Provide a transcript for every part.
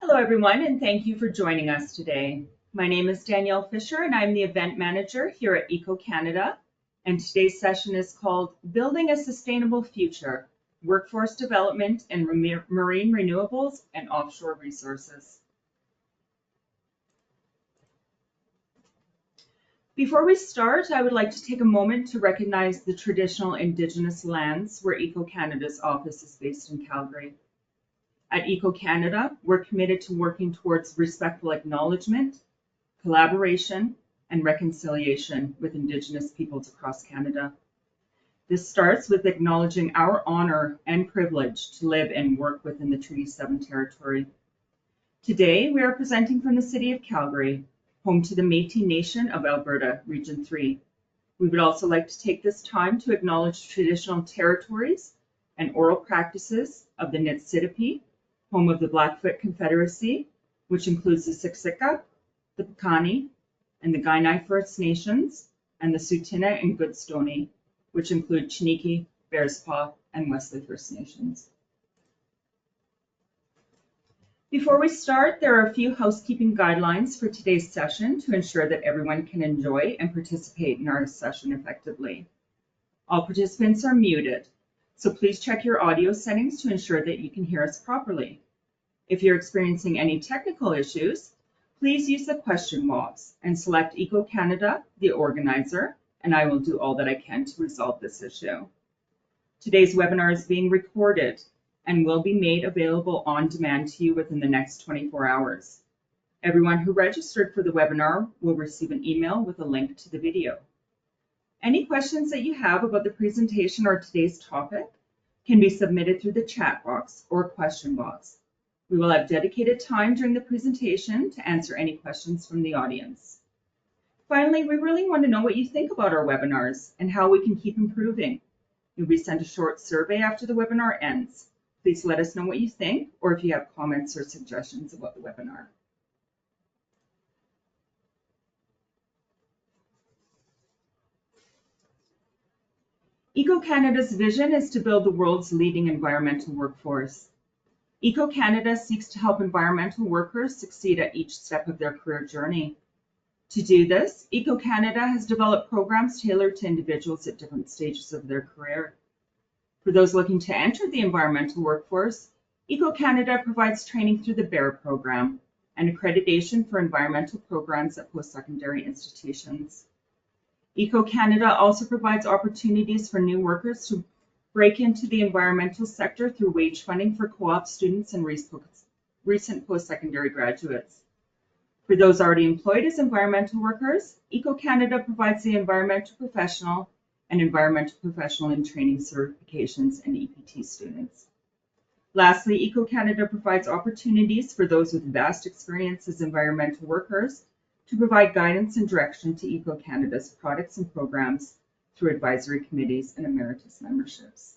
Hello, everyone, and thank you for joining us today. My name is Danielle Fisher, and I'm the event manager here at Eco Canada. And today's session is called Building a Sustainable Future, Workforce Development in Marine Renewables and Offshore Resources. Before we start, I would like to take a moment to recognize the traditional Indigenous lands where Eco Canada's office is based in Calgary. At Eco Canada, we're committed to working towards respectful acknowledgement, collaboration, and reconciliation with Indigenous peoples across Canada. This starts with acknowledging our honor and privilege to live and work within the Treaty 7 territory. Today, we are presenting from the City of Calgary, home to the Métis Nation of Alberta, Region 3. We would also like to take this time to acknowledge traditional territories and oral practices of the Niitsitapi, home of the Blackfoot Confederacy, which includes the Siksika, the Piikani, and the Kainai First Nations, and the Tsuut'ina and Goodstoney, which include Chiniki, Bearspaw, and Wesley First Nations. Before we start, there are a few housekeeping guidelines for today's session to ensure that everyone can enjoy and participate in our session effectively. All participants are muted, so please check your audio settings to ensure that you can hear us properly. If you're experiencing any technical issues, please use the question box and select Eco Canada, the organizer, and I will do all that I can to resolve this issue. Today's webinar is being recorded and will be made available on demand to you within the next 24 hours. Everyone who registered for the webinar will receive an email with a link to the video. Any questions that you have about the presentation or today's topic can be submitted through the chat box or question box. We will have dedicated time during the presentation to answer any questions from the audience. Finally, we really want to know what you think about our webinars and how we can keep improving. You'll be sent a short survey after the webinar ends. Please let us know what you think or if you have comments or suggestions about the webinar. Eco Canada's vision is to build the world's leading environmental workforce. Eco Canada seeks to help environmental workers succeed at each step of their career journey. To do this, Eco Canada has developed programs tailored to individuals at different stages of their career. For those looking to enter the environmental workforce, Eco Canada provides training through the BEAR program and accreditation for environmental programs at post-secondary institutions. Eco Canada also provides opportunities for new workers to break into the environmental sector through wage funding for co-op students and recent post-secondary graduates. For those already employed as environmental workers, Eco Canada provides the environmental professional and environmental professional in training certifications and EPT students. Lastly, Eco Canada provides opportunities for those with vast experience as environmental workers to provide guidance and direction to Eco Canada's products and programs through advisory committees and emeritus memberships.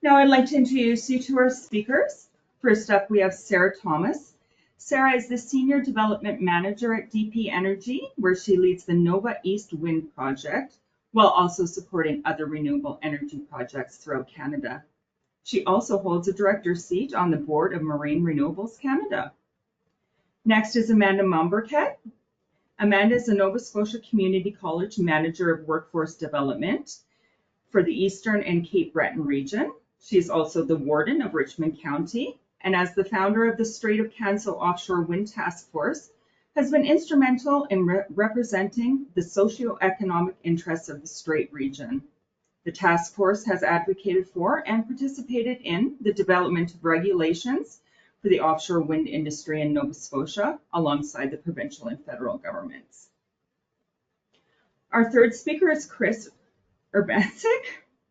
Now I'd like to introduce you to our speakers. First up, we have Sarah Thomas. Sarah is the Senior Development Manager at DP Energy, where she leads the Nova East Wind Project, while also supporting other renewable energy projects throughout Canada. She also holds a director's seat on the board of Marine Renewables Canada. Next is Amanda Mombourquette. Amanda is the Nova Scotia Community College Manager of Workforce Development for the Eastern and Cape Breton region. She is also the Warden of Richmond County, and as the founder of the Strait of Cancel Offshore Wind Task Force, has been instrumental in representing the socio-economic interests of the Strait region. The task force has advocated for and participated in the development of regulations for the offshore wind industry in Nova Scotia, alongside the provincial and federal governments. Our third speaker is Chris Urbancic.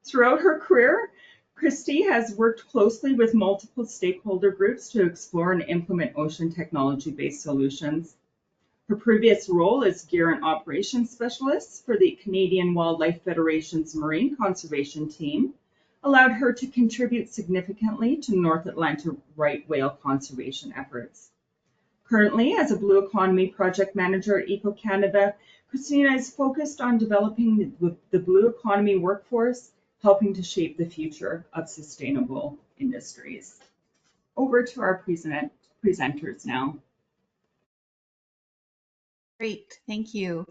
Throughout her career, Christy has worked closely with multiple stakeholder groups to explore and implement ocean technology-based solutions. Her previous role as Gear and Operations Specialist for the Canadian Wildlife Federation's Marine Conservation Team allowed her to contribute significantly to North Atlantic right whale conservation efforts. Currently, as a Blue Economy Project Manager at Eco Canada, Christina is focused on developing the Blue Economy workforce helping to shape the future of sustainable industries. Over to our presenters now. Great, thank you.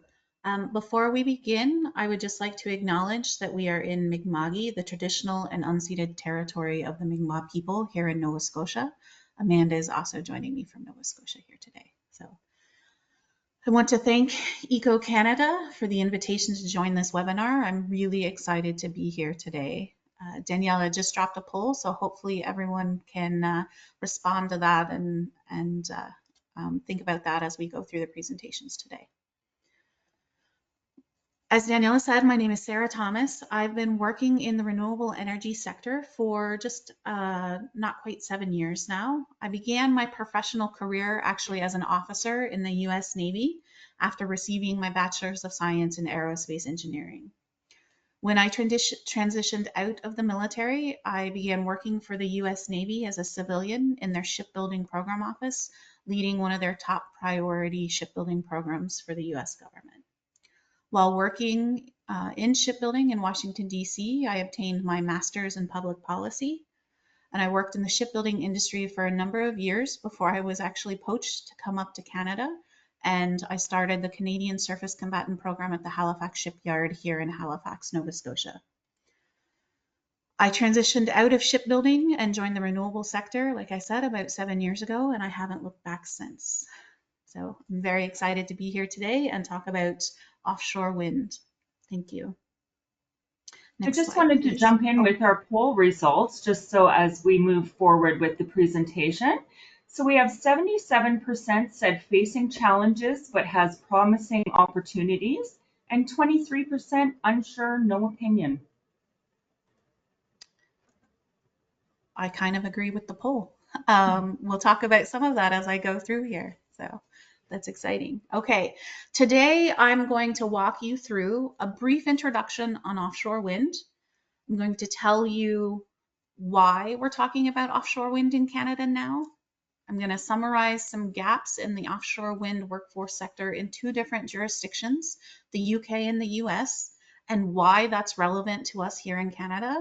Before we begin, I would just like to acknowledge that we are in Mi'kma'ki, the traditional and unceded territory of the Mi'kmaq people here in Nova Scotia. Amanda is also joining me from Nova Scotia here today. So I want to thank Eco Canada for the invitation to join this webinar. I'm really excited to be here today. Daniela just dropped a poll, so hopefully everyone can respond to that and think about that as we go through the presentations today. As Daniela said, my name is Sarah Thomas. I've been working in the renewable energy sector for just not quite 7 years now. I began my professional career actually as an officer in the US Navy after receiving my Bachelor's of Science in Aerospace Engineering. When I transitioned out of the military, I began working for the US Navy as a civilian in their shipbuilding program office, leading one of their top priority shipbuilding programs for the US government. While working in shipbuilding in Washington, D.C., I obtained my master's in public policy, and I worked in the shipbuilding industry for a number of years before I was actually poached to come up to Canada, and I started the Canadian Surface Combatant Program at the Halifax Shipyard here in Halifax, Nova Scotia. I transitioned out of shipbuilding and joined the renewable sector, like I said, about 7 years ago, and I haven't looked back since. So I'm very excited to be here today and talk about offshore wind. Thank you. Next I just wanted to jump in with our poll results, just so as we move forward with the presentation. So we have 77% said facing challenges, but has promising opportunities, and 23% unsure, no opinion. I kind of agree with the poll. We'll talk about some of that as I go through here. So that's exciting. Okay, today I'm going to walk you through a brief introduction on offshore wind. I'm going to tell you why we're talking about offshore wind in Canada now. I'm going to summarize some gaps in the offshore wind workforce sector in 2 different jurisdictions, the UK and the US, and why that's relevant to us here in Canada.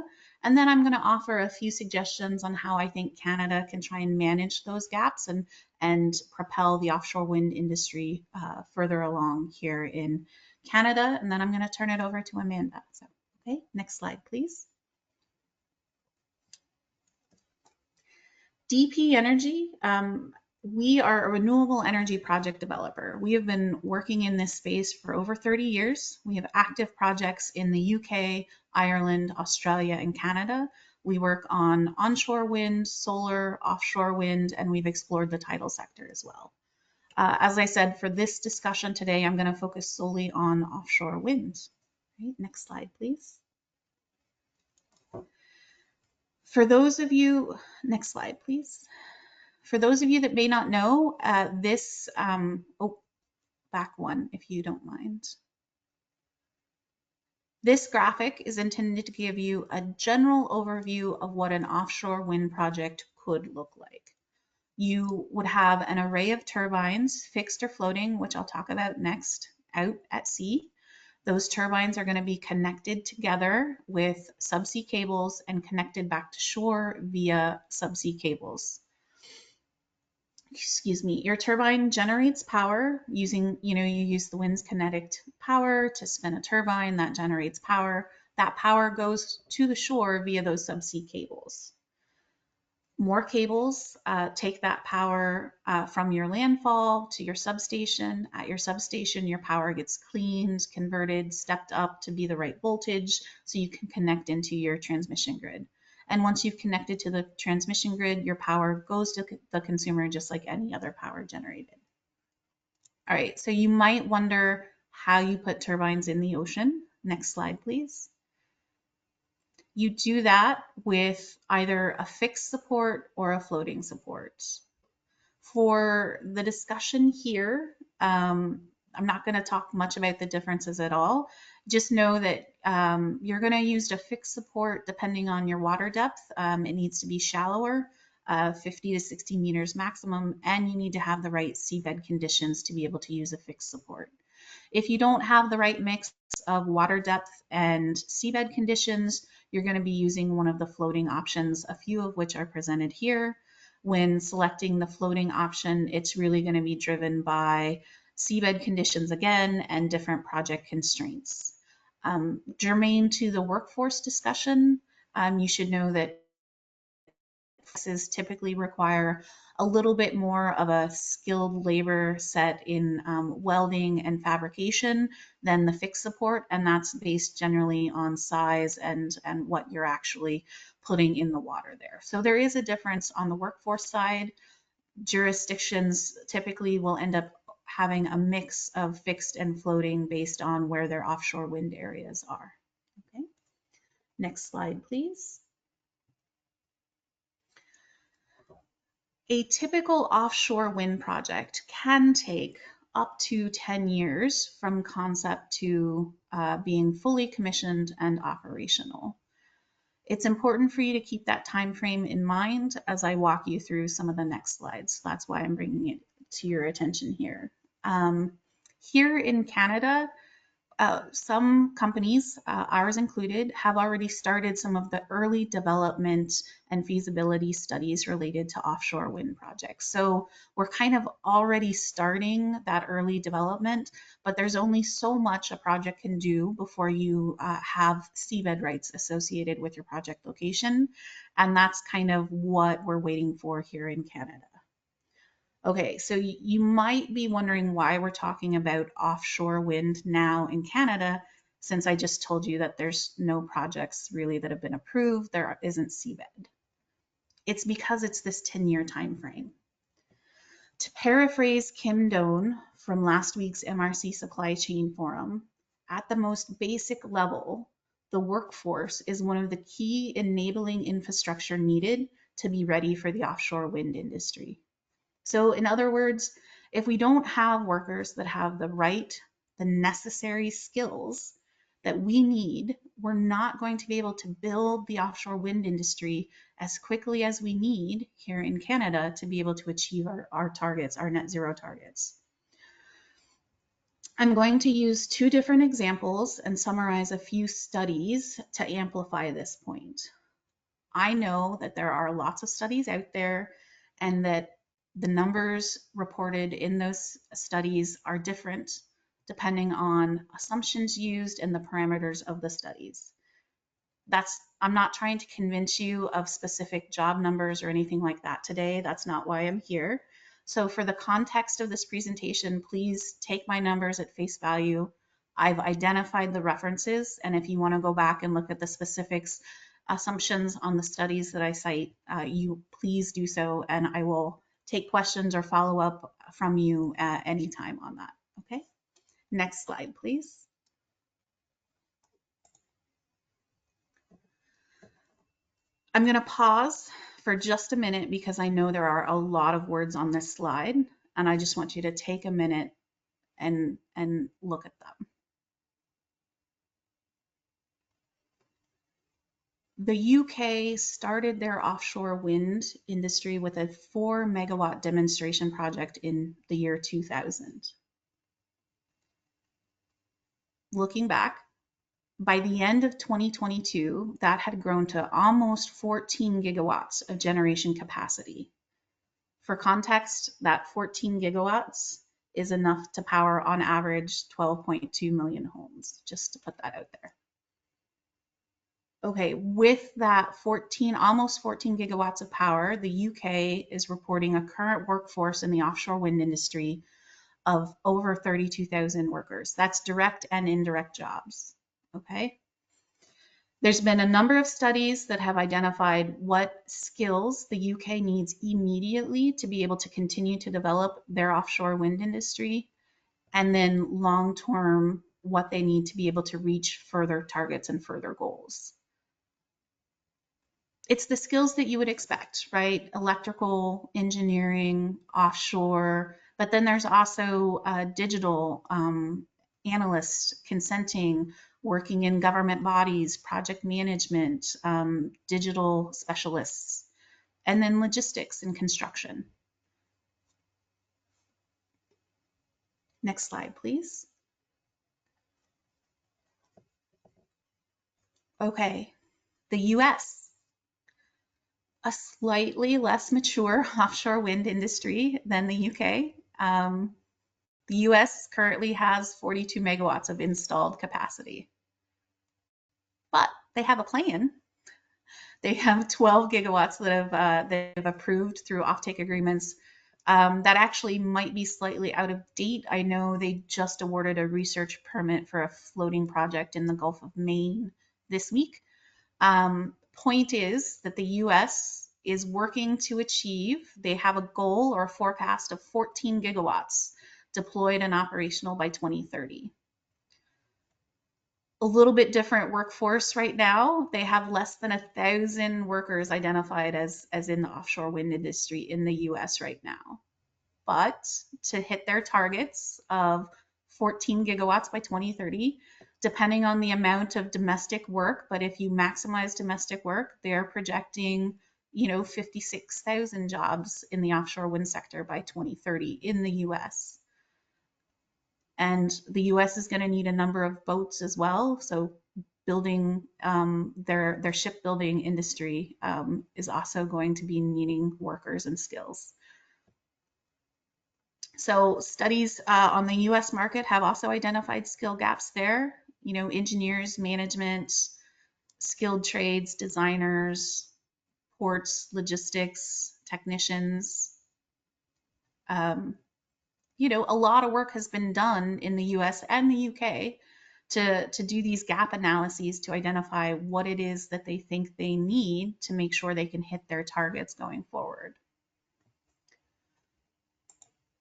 And then I'm going to offer a few suggestions on how I think Canada can try and manage those gaps and propel the offshore wind industry further along here in Canada. And then I'm going to turn it over to Amanda. So, okay, next slide, please. DP Energy, we are a renewable energy project developer. We have been working in this space for over 30 years. We have active projects in the UK, Ireland, Australia, and Canada. We work on onshore wind, solar, offshore wind, and we've explored the tidal sector as well. As I said, for this discussion today, I'm going to focus solely on offshore wind. Right, next slide, please. For those of you, next slide, please. For those of you that may not know, back one, if you don't mind. This graphic is intended to give you a general overview of what an offshore wind project could look like. You would have an array of turbines, fixed or floating, which I'll talk about next, out at sea. Those turbines are going to be connected together with subsea cables and connected back to shore via subsea cables. Excuse me, your turbine generates power using, you use the wind's kinetic power to spin a turbine that generates power. That power goes to the shore via those subsea cables. More cables take that power from your landfall to your substation. At your substation, your power gets cleaned, converted, stepped up to be the right voltage so you can connect into your transmission grid. And once you've connected to the transmission grid, your power goes to the consumer just like any other power generated. All right, so you might wonder how you put turbines in the ocean. Next slide, please. You do that with either a fixed support or a floating support. For the discussion here, I'm not going to talk much about the differences at all. Just know that you're going to use a fixed support depending on your water depth. It needs to be shallower, 50 to 60 meters maximum, and you need to have the right seabed conditions to be able to use a fixed support. If you don't have the right mix of water depth and seabed conditions, you're going to be using one of the floating options, a few of which are presented here. When selecting the floating option, it's really going to be driven by seabed conditions again and different project constraints. Germane to the workforce discussion, you should know that places typically require a little bit more of a skilled labor set in welding and fabrication than the fixed support, and that's based generally on size and what you're actually putting in the water there. So there is a difference on the workforce side. Jurisdictions typically will end up having a mix of fixed and floating based on where their offshore wind areas are. Okay, next slide, please. A typical offshore wind project can take up to 10 years from concept to being fully commissioned and operational. It's important for you to keep that time frame in mind as I walk you through some of the next slides. That's why I'm bringing it to your attention here. Here in Canada, some companies, ours included, have already started some of the early development and feasibility studies related to offshore wind projects. So we're kind of already starting that early development, but there's only so much a project can do before you have seabed rights associated with your project location. And that's kind of what we're waiting for here in Canada. Okay, so you might be wondering why we're talking about offshore wind now in Canada, since I just told you that there's no projects really that have been approved, there isn't seabed. It's because it's this 10-year time frame. To paraphrase Kim Doan from last week's MRC Supply Chain Forum, at the most basic level, the workforce is one of the key enabling infrastructure needed to be ready for the offshore wind industry. So in other words, if we don't have workers that have the necessary skills that we need, we're not going to be able to build the offshore wind industry as quickly as we need here in Canada to be able to achieve our targets, our net zero targets. I'm going to use two different examples and summarize a few studies to amplify this point. I know that there are lots of studies out there and that the numbers reported in those studies are different depending on assumptions used and the parameters of the studies. I'm not trying to convince you of specific job numbers or anything like that today. That's not why I'm here. So for the context of this presentation, please take my numbers at face value. I've identified the references, and if you want to go back and look at the specifics, assumptions on the studies that I cite, you please do so, and I will take questions or follow up from you at any time on that. Okay, next slide, please. I'm going to pause for just a minute because I know there are a lot of words on this slide, and I just want you to take a minute and look at them. The UK started their offshore wind industry with a 4 megawatt demonstration project in the year 2000. Looking back, by the end of 2022, that had grown to almost 14 gigawatts of generation capacity. For context, that 14 gigawatts is enough to power on average 12.2 million homes, just to put that out there. Okay, with that almost 14 gigawatts of power, the UK is reporting a current workforce in the offshore wind industry of over 32,000 workers. That's direct and indirect jobs, okay? There's been a number of studies that have identified what skills the UK needs immediately to be able to continue to develop their offshore wind industry, and then long-term, what they need to be able to reach further targets and further goals. It's the skills that you would expect, right? Electrical, engineering, offshore, but then there's also digital analysts, consenting, working in government bodies, project management, digital specialists, and then logistics and construction. Next slide, please. Okay, the US, a slightly less mature offshore wind industry than the UK. The US currently has 42 megawatts of installed capacity, but they have a plan. They have 12 gigawatts that they've approved through offtake agreements. That actually might be slightly out of date. I know they just awarded a research permit for a floating project in the Gulf of Maine this week. Point is that the US is working to achieve, they have a goal or a forecast of 14 gigawatts deployed and operational by 2030. A little bit different workforce right now. They have less than 1,000 workers identified as in the offshore wind industry in the US right now. But to hit their targets of 14 gigawatts by 2030, depending on the amount of domestic work, but if you maximize domestic work, they're projecting, 56,000 jobs in the offshore wind sector by 2030 in the US. And the US is going to need a number of boats as well. So building their shipbuilding industry is also going to be needing workers and skills. So studies on the US market have also identified skill gaps there. Engineers, management, skilled trades, designers, ports, logistics, technicians. A lot of work has been done in the US and the UK to do these gap analyses to identify what it is that they think they need to make sure they can hit their targets going forward.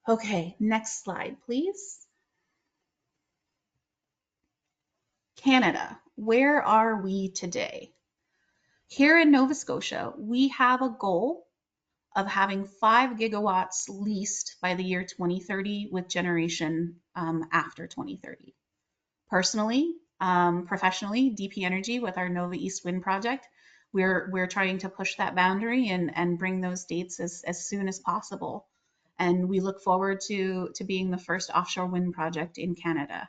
Okay, next slide, please. Canada, where are we today? Here in Nova Scotia, we have a goal of having 5 gigawatts leased by the year 2030 with generation after 2030. Personally, professionally, DP Energy with our Nova East Wind project, we're trying to push that boundary and bring those dates as soon as possible. And we look forward to being the first offshore wind project in Canada.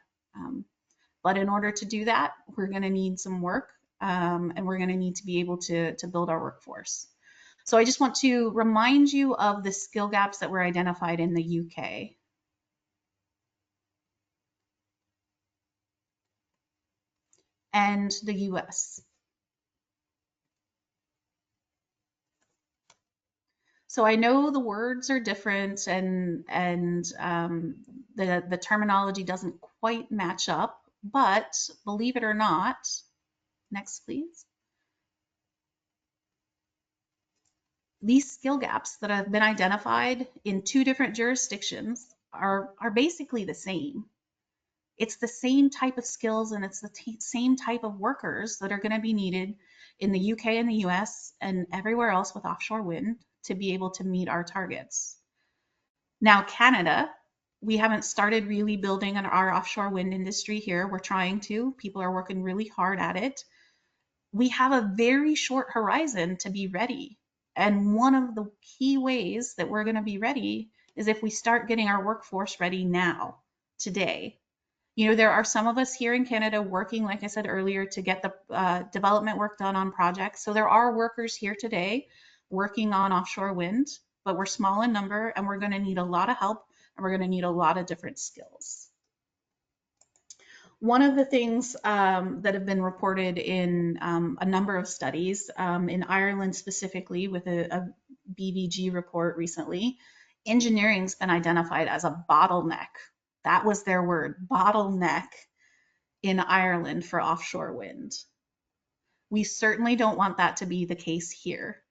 But in order to do that, we're going to need some work, and we're going to need to be able to build our workforce. So I just want to remind you of the skill gaps that were identified in the UK. And the US. So I know the words are different and the terminology doesn't quite match up, but believe it or not, next please. These skill gaps that have been identified in 2 different jurisdictions are basically the same. It's the same type of skills and it's the same type of workers that are going to be needed in the UK and the US and everywhere else with offshore wind to be able to meet our targets. Now, Canada, we haven't started really building our offshore wind industry here. We're trying to. People are working really hard at it. We have a very short horizon to be ready. And one of the key ways that we're going to be ready is if we start getting our workforce ready now, today. There are some of us here in Canada working, like I said earlier, to get the development work done on projects. So there are workers here today working on offshore wind, but we're small in number and we're going to need a lot of help and we're going to need a lot of different skills. One of the things that have been reported in a number of studies, in Ireland specifically with a BVG report recently, engineering's been identified as a bottleneck. That was their word, bottleneck in Ireland for offshore wind. We certainly don't want that to be the case here.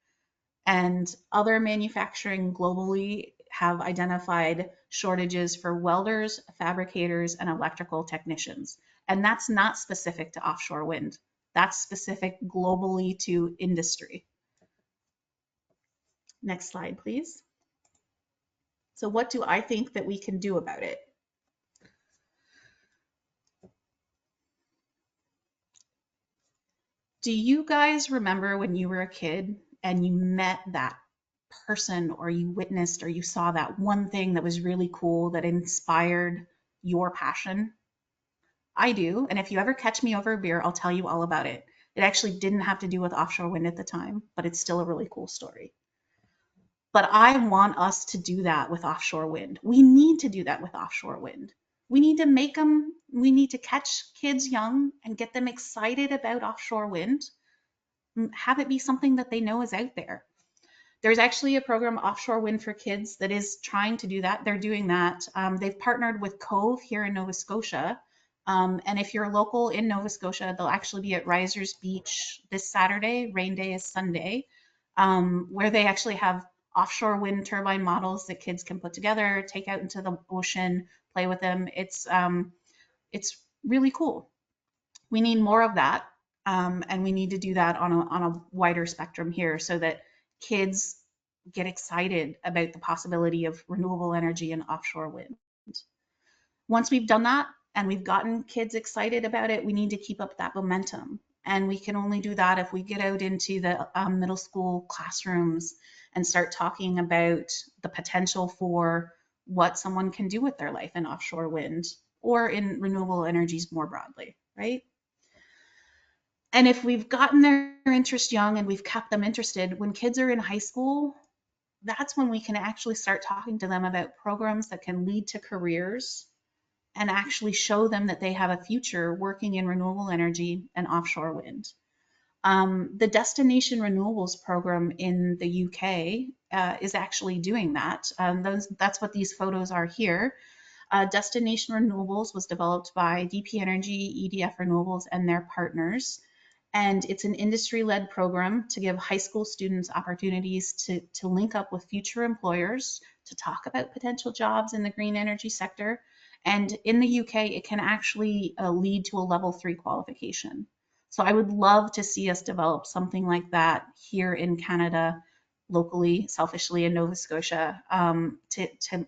And other manufacturing globally have identified shortages for welders, fabricators, and electrical technicians. And that's not specific to offshore wind. That's specific globally to industry. Next slide, please. So what do I think that we can do about it? Do you guys remember when you were a kid and you met that person or you witnessed or you saw that one thing that was really cool that inspired your passion? I do. And if you ever catch me over a beer, I'll tell you all about it. It actually didn't have to do with offshore wind at the time, but it's still a really cool story. But I want us to do that with offshore wind. We need to do that with offshore wind. We need to catch kids young and get them excited about offshore wind, have it be something that they know is out there. There's actually a program, Offshore Wind for Kids, that is trying to do that. They're doing that. They've partnered with Cove here in Nova Scotia. And if you're local in Nova Scotia, they'll actually be at Risers Beach this Saturday. Rain day is Sunday, where they actually have offshore wind turbine models that kids can put together, take out into the ocean, play with them. It's really cool. We need more of that, and we need to do that on a wider spectrum here so that kids get excited about the possibility of renewable energy and offshore wind. Once we've done that and we've gotten kids excited about it, we need to keep up that momentum. And we can only do that if we get out into the middle school classrooms and start talking about the potential for what someone can do with their life in offshore wind or in renewable energies more broadly, right? And if we've gotten their interest young and we've kept them interested, when kids are in high school, that's when we can actually start talking to them about programs that can lead to careers and actually show them that they have a future working in renewable energy and offshore wind. The Destination Renewables program in the UK is actually doing that. That's what these photos are here. Destination Renewables was developed by DP Energy, EDF Renewables, and their partners. And it's an industry-led program to give high school students opportunities to link up with future employers, to talk about potential jobs in the green energy sector. And in the UK, it can actually lead to a level 3 qualification. So I would love to see us develop something like that here in Canada, locally, selfishly in Nova Scotia, to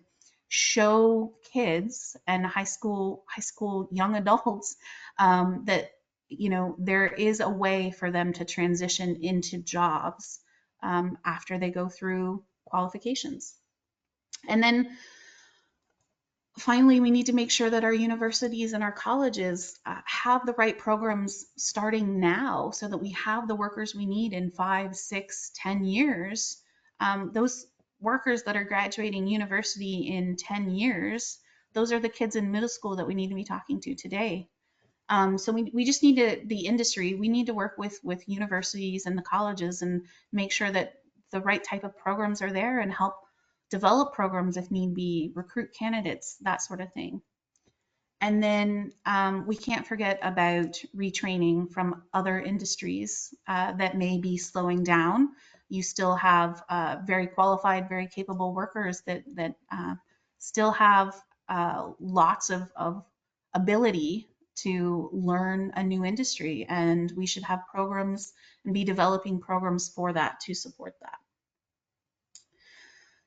show kids and high school young adults that there is a way for them to transition into jobs after they go through qualifications. And then finally, we need to make sure that our universities and our colleges have the right programs starting now so that we have the workers we need in 5, 6, 10 years. Those workers that are graduating university in 10 years, those are the kids in middle school that we need to be talking to today. So we just need the industry, we need to work with universities and the colleges and make sure that the right type of programs are there and help develop programs if need be, recruit candidates, that sort of thing. And then we can't forget about retraining from other industries that may be slowing down. You still have very qualified, very capable workers that still have lots of ability to learn a new industry, and we should have programs and be developing programs for that to support that.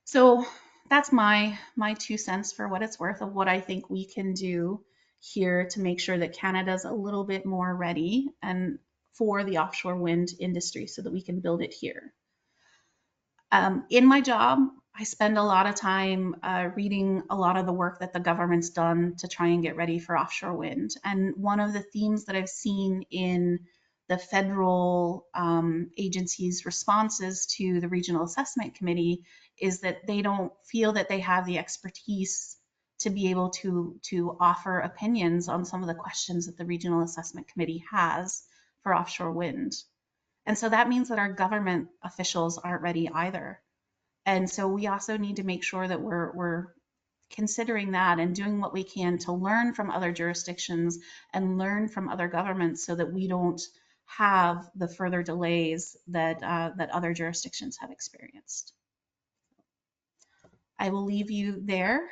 So that's my 2 cents for what it's worth of what I think we can do here to make sure that Canada's a little bit more ready and for the offshore wind industry so that we can build it here. In my job, I spend a lot of time reading a lot of the work that the government's done to try and get ready for offshore wind. And one of the themes that I've seen in the federal agencies' responses to the Regional Assessment Committee is that they don't feel that they have the expertise to be able to offer opinions on some of the questions that the Regional Assessment Committee has for offshore wind. And so that means that our government officials aren't ready either. And so we also need to make sure that we're considering that and doing what we can to learn from other jurisdictions and learn from other governments so that we don't have the further delays that other jurisdictions have experienced. I will leave you there.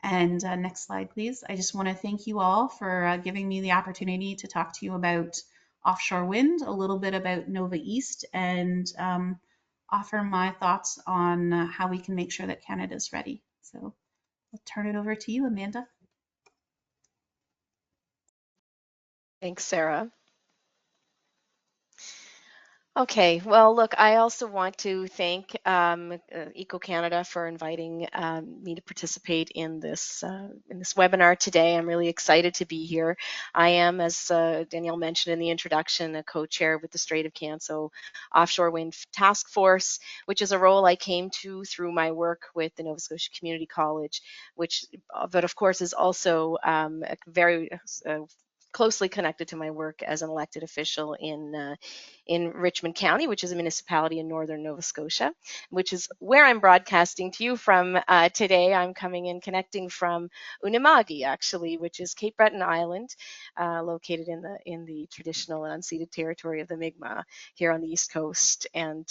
And next slide, please. I just want to thank you all for giving me the opportunity to talk to you about offshore wind, a little bit about Nova East, and offer my thoughts on how we can make sure that Canada's ready. So I'll turn it over to you, Amanda. Thanks, Sarah. Okay, well, look, I also want to thank Eco Canada for inviting me to participate in this webinar today. I'm really excited to be here. I am, as Danielle mentioned in the introduction, a co-chair with the Strait of Canso Offshore Wind Task Force, which is a role I came to through my work with the Nova Scotia Community College, which, but of course, is also very closely connected to my work as an elected official in Richmond County, which is a municipality in northern Nova Scotia, which is where I'm broadcasting to you from today. I'm coming in connecting from Unama'ki, actually, which is Cape Breton Island, located in the traditional and unceded territory of the Mi'kmaq here on the East Coast. And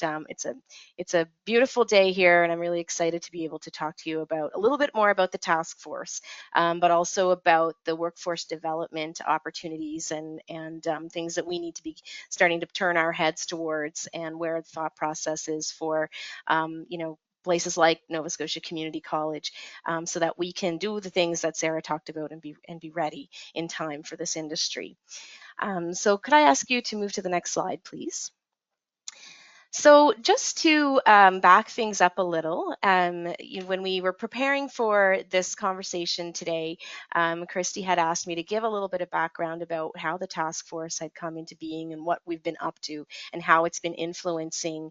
it's a beautiful day here, and I'm really excited to be able to talk to you about a little bit more about the task force, but also about the workforce development opportunities and things that we need to be starting to turn our heads towards, and where the thought process is for, places like Nova Scotia Community College, so that we can do the things that Sarah talked about and be ready in time for this industry. So could I ask you to move to the next slide, please? So just to back things up a little, when we were preparing for this conversation today, Christy had asked me to give a little bit of background about how the task force had come into being and what we've been up to and how it's been influencing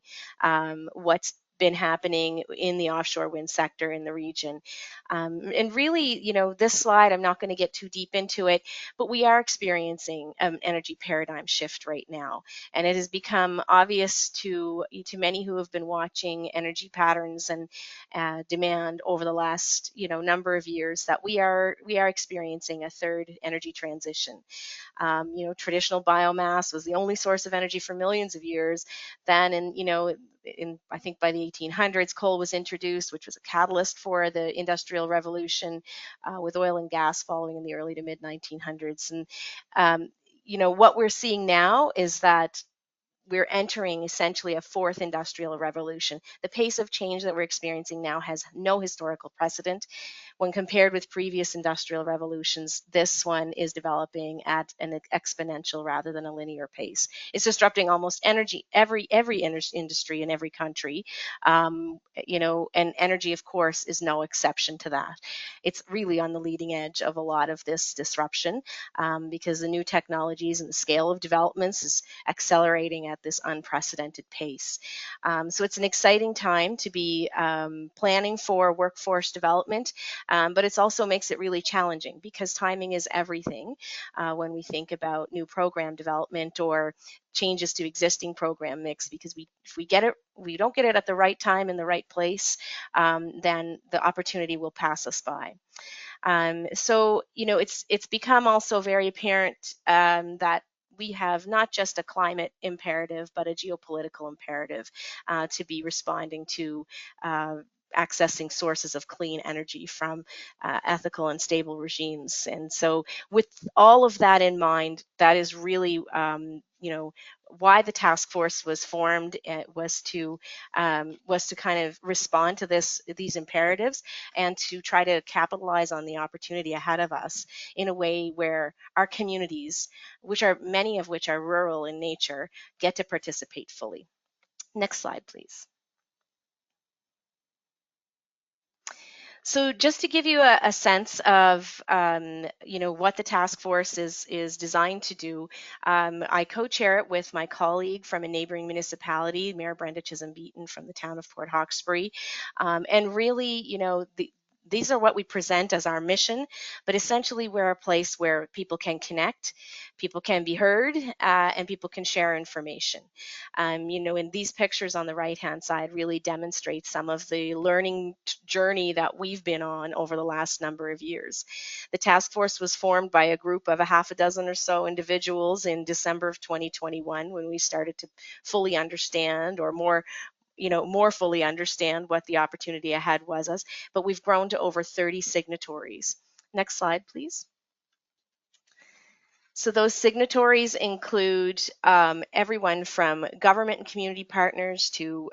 what's been happening in the offshore wind sector in the region. And really, this slide, I'm not going to get too deep into it, but we are experiencing an energy paradigm shift right now. And it has become obvious to many who have been watching energy patterns and demand over the last number of years that we are experiencing a third energy transition. Traditional biomass was the only source of energy for millions of years. Then, I think by the 1800s, coal was introduced, which was a catalyst for the Industrial Revolution, with oil and gas following in the early to mid 1900s. And what we're seeing now is that we're entering essentially a fourth industrial revolution. The pace of change that we're experiencing now has no historical precedent. When compared with previous industrial revolutions, this one is developing at an exponential rather than a linear pace. It's disrupting almost every industry in every country, and energy, of course, is no exception to that. It's really on the leading edge of a lot of this disruption, because the new technologies and the scale of developments is accelerating at this unprecedented pace. So it's an exciting time to be planning for workforce development. But it also makes it really challenging because timing is everything when we think about new program development or changes to existing program mix, because if we don't get it at the right time in the right place, then the opportunity will pass us by. So it's become also very apparent that we have not just a climate imperative, but a geopolitical imperative to be responding to accessing sources of clean energy from ethical and stable regimes. And so with all of that in mind, that is really, why the task force was formed. Was to kind of respond to these imperatives and to try to capitalize on the opportunity ahead of us in a way where our communities, many of which are rural in nature, get to participate fully. Next slide, please. So just to give you a sense of, what the task force is designed to do, I co-chair it with my colleague from a neighboring municipality, Mayor Brenda Chisholm-Beaton from the town of Port Hawkesbury. And really, these are what we present as our mission, but essentially we're a place where people can connect, people can be heard, and people can share information. And these pictures on the right-hand side really demonstrate some of the learning journey that we've been on over the last number of years. The task force was formed by a group of a half a dozen or so individuals in December of 2021, when we started to fully understand, or more fully understand, what the opportunity ahead was us. But we've grown to over 30 signatories. Next slide, please. So those signatories include everyone from government and community partners to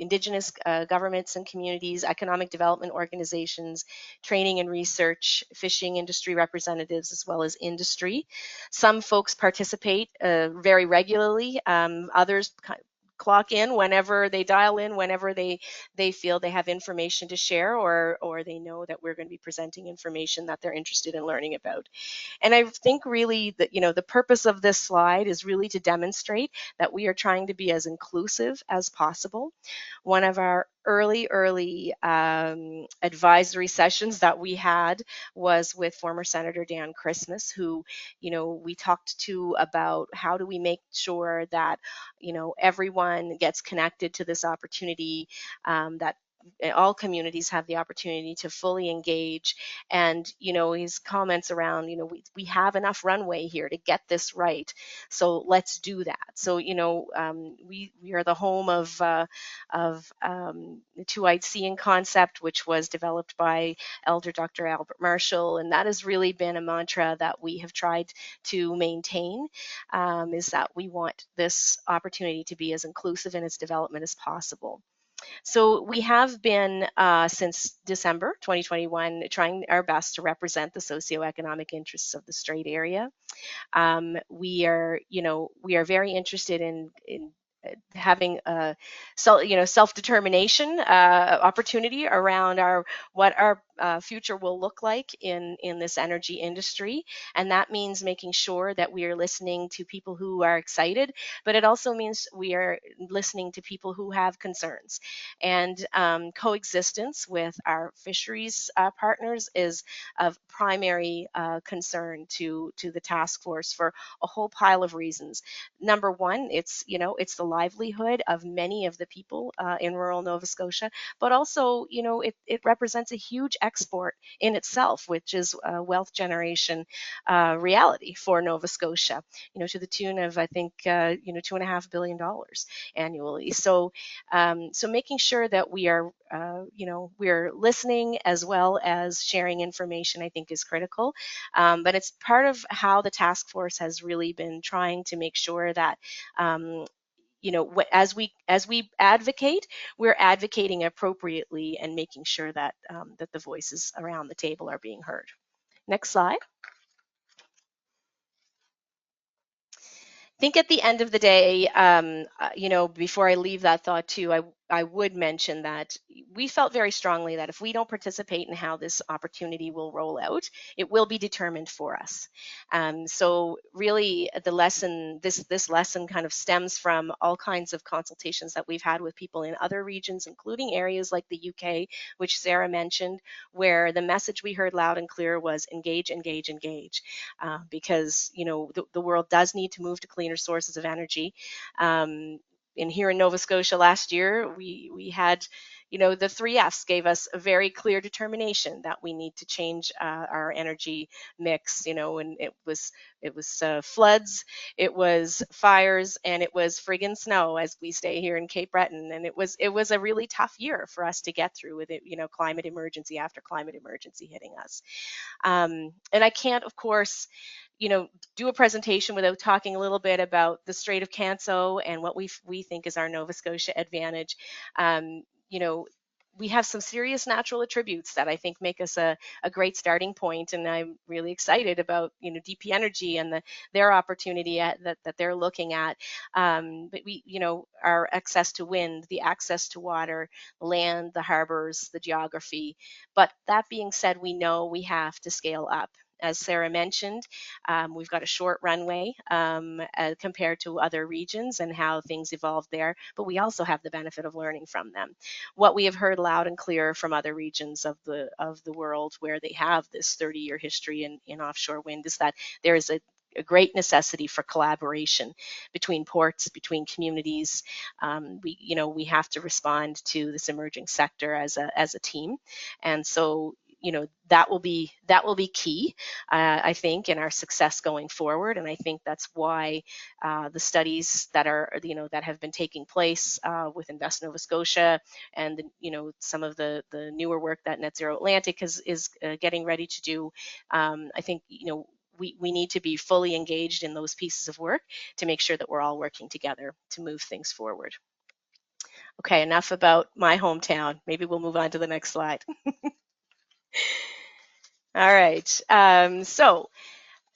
Indigenous governments and communities, economic development organizations, training and research, fishing industry representatives, as well as industry. Some folks participate very regularly. Others clock in whenever they dial in, whenever they feel they have information to share, or they know that we're going to be presenting information that they're interested in learning about. And I think really that, the purpose of this slide is really to demonstrate that we are trying to be as inclusive as possible. One of our early advisory sessions that we had was with former Senator Dan Christmas, who, we talked to about how do we make sure that, everyone gets connected to this opportunity, that all communities have the opportunity to fully engage. And his comments around, we have enough runway here to get this right, so let's do that. So we are the home of the two-eyed seeing concept, which was developed by Elder Dr. Albert Marshall, and that has really been a mantra that we have tried to maintain, is that we want this opportunity to be as inclusive in its development as possible. So we have been, since December 2021, trying our best to represent the socioeconomic interests of the Strait area. We are very interested in having a self-determination opportunity around what our future will look like in this energy industry. And that means making sure that we are listening to people who are excited, but it also means we are listening to people who have concerns. And coexistence with our fisheries partners is of primary concern to the task force for a whole pile of reasons. Number one, it's the livelihood of many of the people in rural Nova Scotia, but also it represents a huge export in itself, which is a wealth generation reality for Nova Scotia, to the tune of, I think, $2.5 billion annually. So making sure that we are we're listening as well as sharing information, I think, is critical. But it's part of how the task force has really been trying to make sure that as we advocate, we're advocating appropriately and making sure that that the voices around the table are being heard. Next slide. I think at the end of the day, before I leave that thought too, I would mention that we felt very strongly that if we don't participate in how this opportunity will roll out, it will be determined for us. So really, the lesson, this lesson kind of stems from all kinds of consultations that we've had with people in other regions, including areas like the UK, which Sarah mentioned, where the message we heard loud and clear was engage, engage, engage, because the world does need to move to cleaner sources of energy. And here in Nova Scotia last year, we had, the 3Fs gave us a very clear determination that we need to change our energy mix, and it was floods, it was fires, and it was friggin' snow, as we stay here in Cape Breton. And it was a really tough year for us to get through with it, climate emergency after climate emergency hitting us. And I can't, of course, do a presentation without talking a little bit about the Strait of Canso and what we think is our Nova Scotia advantage. We have some serious natural attributes that I think make us a great starting point, and I'm really excited about DP Energy and their opportunity that they're looking at. But our access to wind, the access to water, land, the harbors, the geography. But that being said, we know we have to scale up. As Sarah mentioned, we've got a short runway compared to other regions and how things evolved there, but we also have the benefit of learning from them. What we have heard loud and clear from other regions of the world where they have this 30-year history in offshore wind is that there is a great necessity for collaboration between ports, between communities. We have to respond to this emerging sector as a team, and so that will be key, I think, in our success going forward. And I think that's why the studies that have been taking place with Invest Nova Scotia and some of the newer work that Net Zero Atlantic is getting ready to do. I think we need to be fully engaged in those pieces of work to make sure that we're all working together to move things forward. Okay, enough about my hometown. Maybe we'll move on to the next slide. All right. So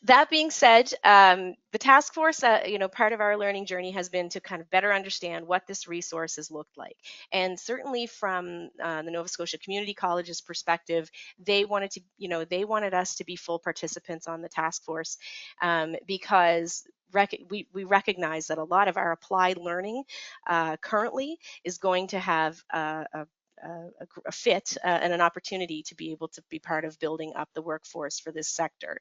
that being said, the task force, part of our learning journey has been to kind of better understand what this resource has looked like. And certainly from the Nova Scotia Community College's perspective, they wanted us to be full participants on the task force because we recognize that a lot of our applied learning currently is going to have a fit and an opportunity to be able to be part of building up the workforce for this sector.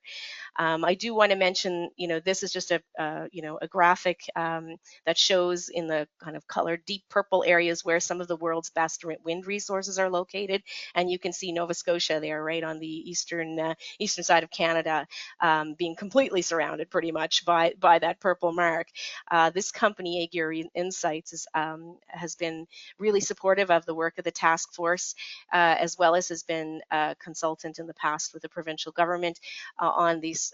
I do want to mention, this is just a graphic that shows in the kind of colored deep purple areas where some of the world's best wind resources are located. And you can see Nova Scotia there, right on the eastern side of Canada, being completely surrounded pretty much by that purple mark. This company, Aegir Insights, has been really supportive of the work of the task force, as well as has been a consultant in the past with the provincial government on this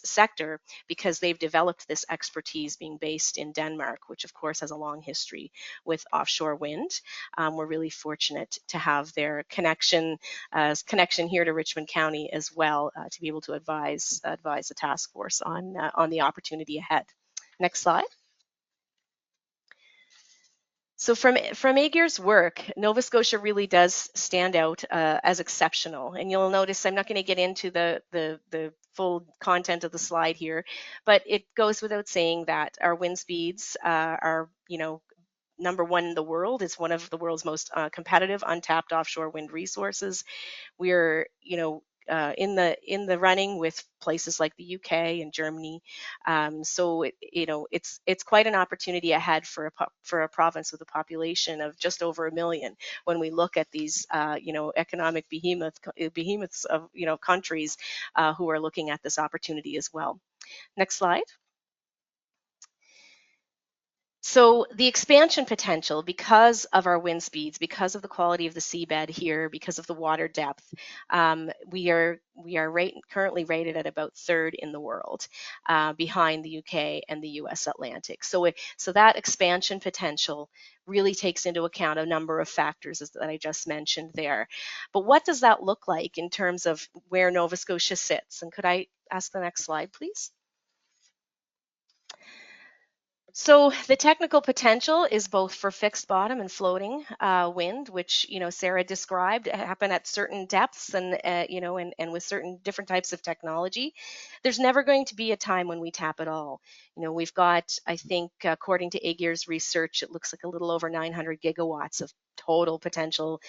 sector, because they've developed this expertise being based in Denmark, which of course has a long history with offshore wind. We're really fortunate to have their connection here to Richmond County as well, to be able to advise the task force on the opportunity ahead. Next slide. So from Aegir's work, Nova Scotia really does stand out as exceptional. And you'll notice I'm not going to get into the full content of the slide here, but it goes without saying that our wind speeds are, number one in the world. It's one of the world's most competitive untapped offshore wind resources. We're, in the running with places like the UK and Germany. So it's quite an opportunity ahead for a province with a population of just over 1 million. When we look at these economic behemoths of countries who are looking at this opportunity as well. Next slide. So the expansion potential, because of our wind speeds, because of the quality of the seabed here, because of the water depth, we are currently rated at about third in the world, behind the UK and the US Atlantic. So that expansion potential really takes into account a number of factors that I just mentioned there. But what does that look like in terms of where Nova Scotia sits? And could I ask the next slide, please? So the technical potential is both for fixed bottom and floating wind, which Sarah described, happen at certain depths and and with certain different types of technology. There's never going to be a time when we tap it all. We've got, I think, according to Aegir's research, it looks like a little over 900 gigawatts of total potential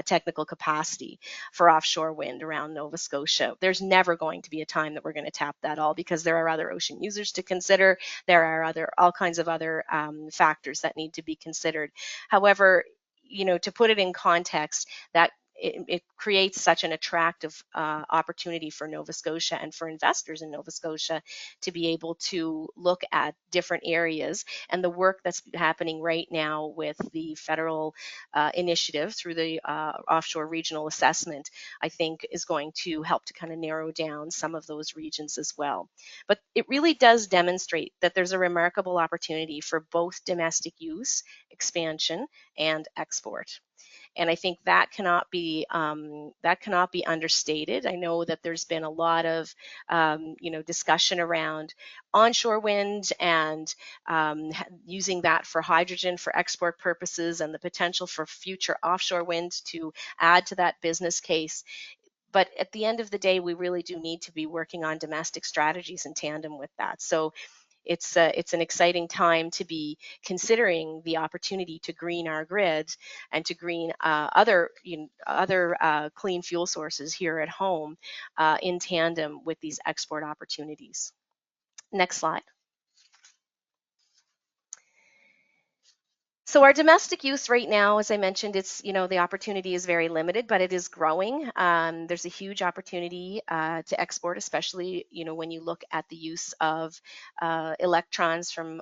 technical capacity for offshore wind around Nova Scotia. There's never going to be a time that we're going to tap that all, because there are other ocean users to consider. There are all kinds of other factors that need to be considered. However, to put it in context, that it creates such an attractive opportunity for Nova Scotia and for investors in Nova Scotia to be able to look at different areas. And the work that's happening right now with the federal initiative through the offshore regional assessment, I think is going to help to kind of narrow down some of those regions as well. But it really does demonstrate that there's a remarkable opportunity for both domestic use, expansion, and export. And I think that cannot be understated. I know that there's been a lot of discussion around onshore wind and using that for hydrogen for export purposes, and the potential for future offshore wind to add to that business case. But at the end of the day, we really do need to be working on domestic strategies in tandem with that. So it's an exciting time to be considering the opportunity to green our grid and to green other clean fuel sources here at home in tandem with these export opportunities. Next slide. So our domestic use right now, as I mentioned, it's the opportunity is very limited, but it is growing. There's a huge opportunity to export, especially when you look at the use of electrons from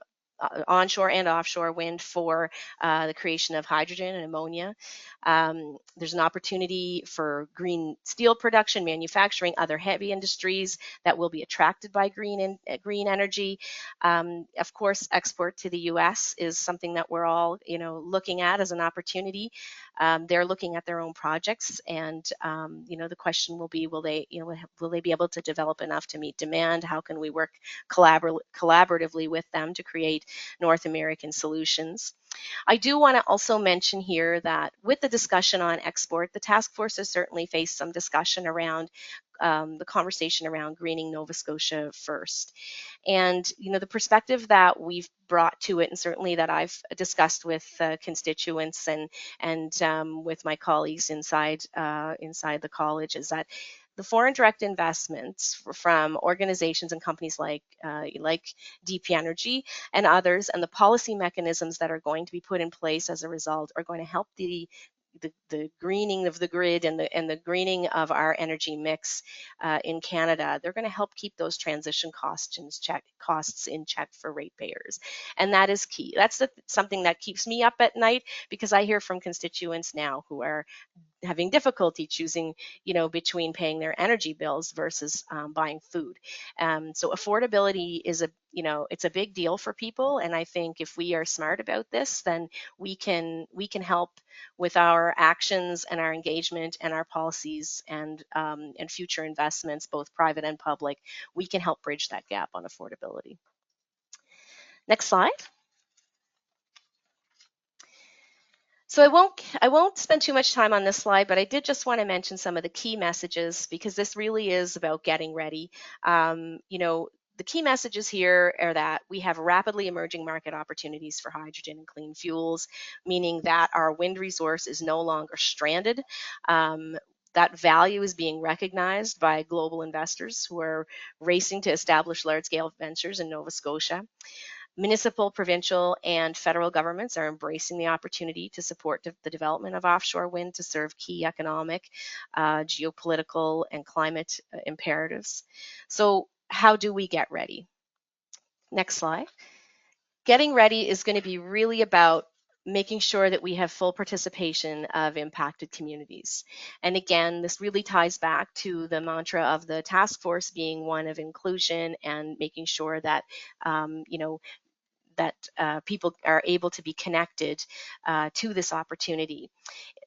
onshore and offshore wind for the creation of hydrogen and ammonia. There's an opportunity for green steel production, manufacturing, other heavy industries that will be attracted by green energy. Of course, export to the U.S. is something that we're all, looking at as an opportunity. They're looking at their own projects, and the question will be, will they be able to develop enough to meet demand? How can we work collaboratively with them to create North American solutions? I do want to also mention here that with the discussion on export, the task force has certainly faced some discussion around the conversation around greening Nova Scotia first. And, the perspective that we've brought to it, and certainly that I've discussed with constituents and with my colleagues inside the college, is that the foreign direct investments from organizations and companies like DP Energy and others, and the policy mechanisms that are going to be put in place as a result, are going to help the greening of the grid and the greening of our energy mix in Canada. They're going to help keep those transition costs in check for ratepayers, and that is key. That's something that keeps me up at night, because I hear from constituents now who are having difficulty choosing, between paying their energy bills versus buying food. So affordability is it's a big deal for people, and I think if we are smart about this, then we can help with our actions and our engagement and our policies and future investments, both private and public. We can help bridge that gap on affordability. Next slide. So I won't spend too much time on this slide, but I did just want to mention some of the key messages, because this really is about getting ready. The key messages here are that we have rapidly emerging market opportunities for hydrogen and clean fuels, meaning that our wind resource is no longer stranded. That value is being recognized by global investors who are racing to establish large-scale ventures in Nova Scotia. Municipal, provincial, and federal governments are embracing the opportunity to support the development of offshore wind to serve key economic, geopolitical, and climate imperatives. So how do we get ready? Next slide. Getting ready is going to be really about making sure that we have full participation of impacted communities. And again, this really ties back to the mantra of the task force being one of inclusion and making sure that people are able to be connected to this opportunity.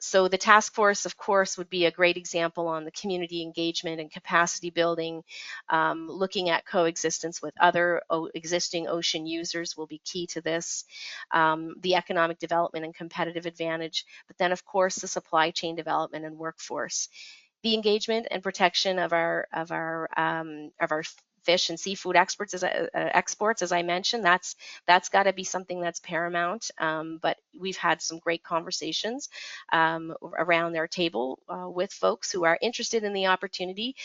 So the task force, of course, would be a great example on the community engagement and capacity building. Looking at coexistence with other existing ocean users will be key to this. The economic development and competitive advantage, but then, of course, the supply chain development and workforce. The engagement and protection of our fish and seafood exports, as I mentioned, that's got to be something that's paramount. But we've had some great conversations around their table with folks who are interested in the opportunity,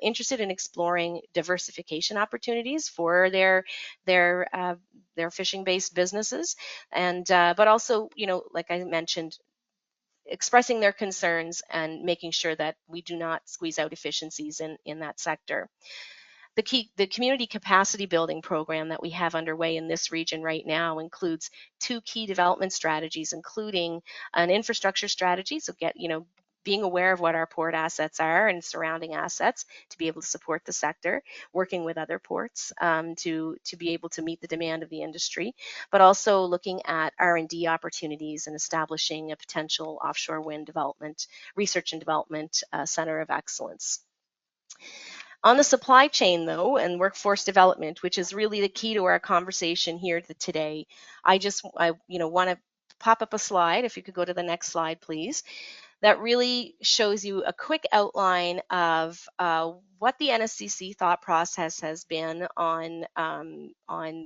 interested in exploring diversification opportunities for their fishing-based businesses, and but also, like I mentioned, expressing their concerns and making sure that we do not squeeze out efficiencies in that sector. The community capacity building program that we have underway in this region right now includes 2 key development strategies, including an infrastructure strategy, so being aware of what our port assets are and surrounding assets to be able to support the sector, working with other ports to be able to meet the demand of the industry, but also looking at R&D opportunities and establishing a potential offshore wind development, research and development center of excellence. On the supply chain, though, and workforce development, which is really the key to our conversation here today, I want to pop up a slide. If you could go to the next slide, please. That really shows you a quick outline of what the NSCC thought process has been on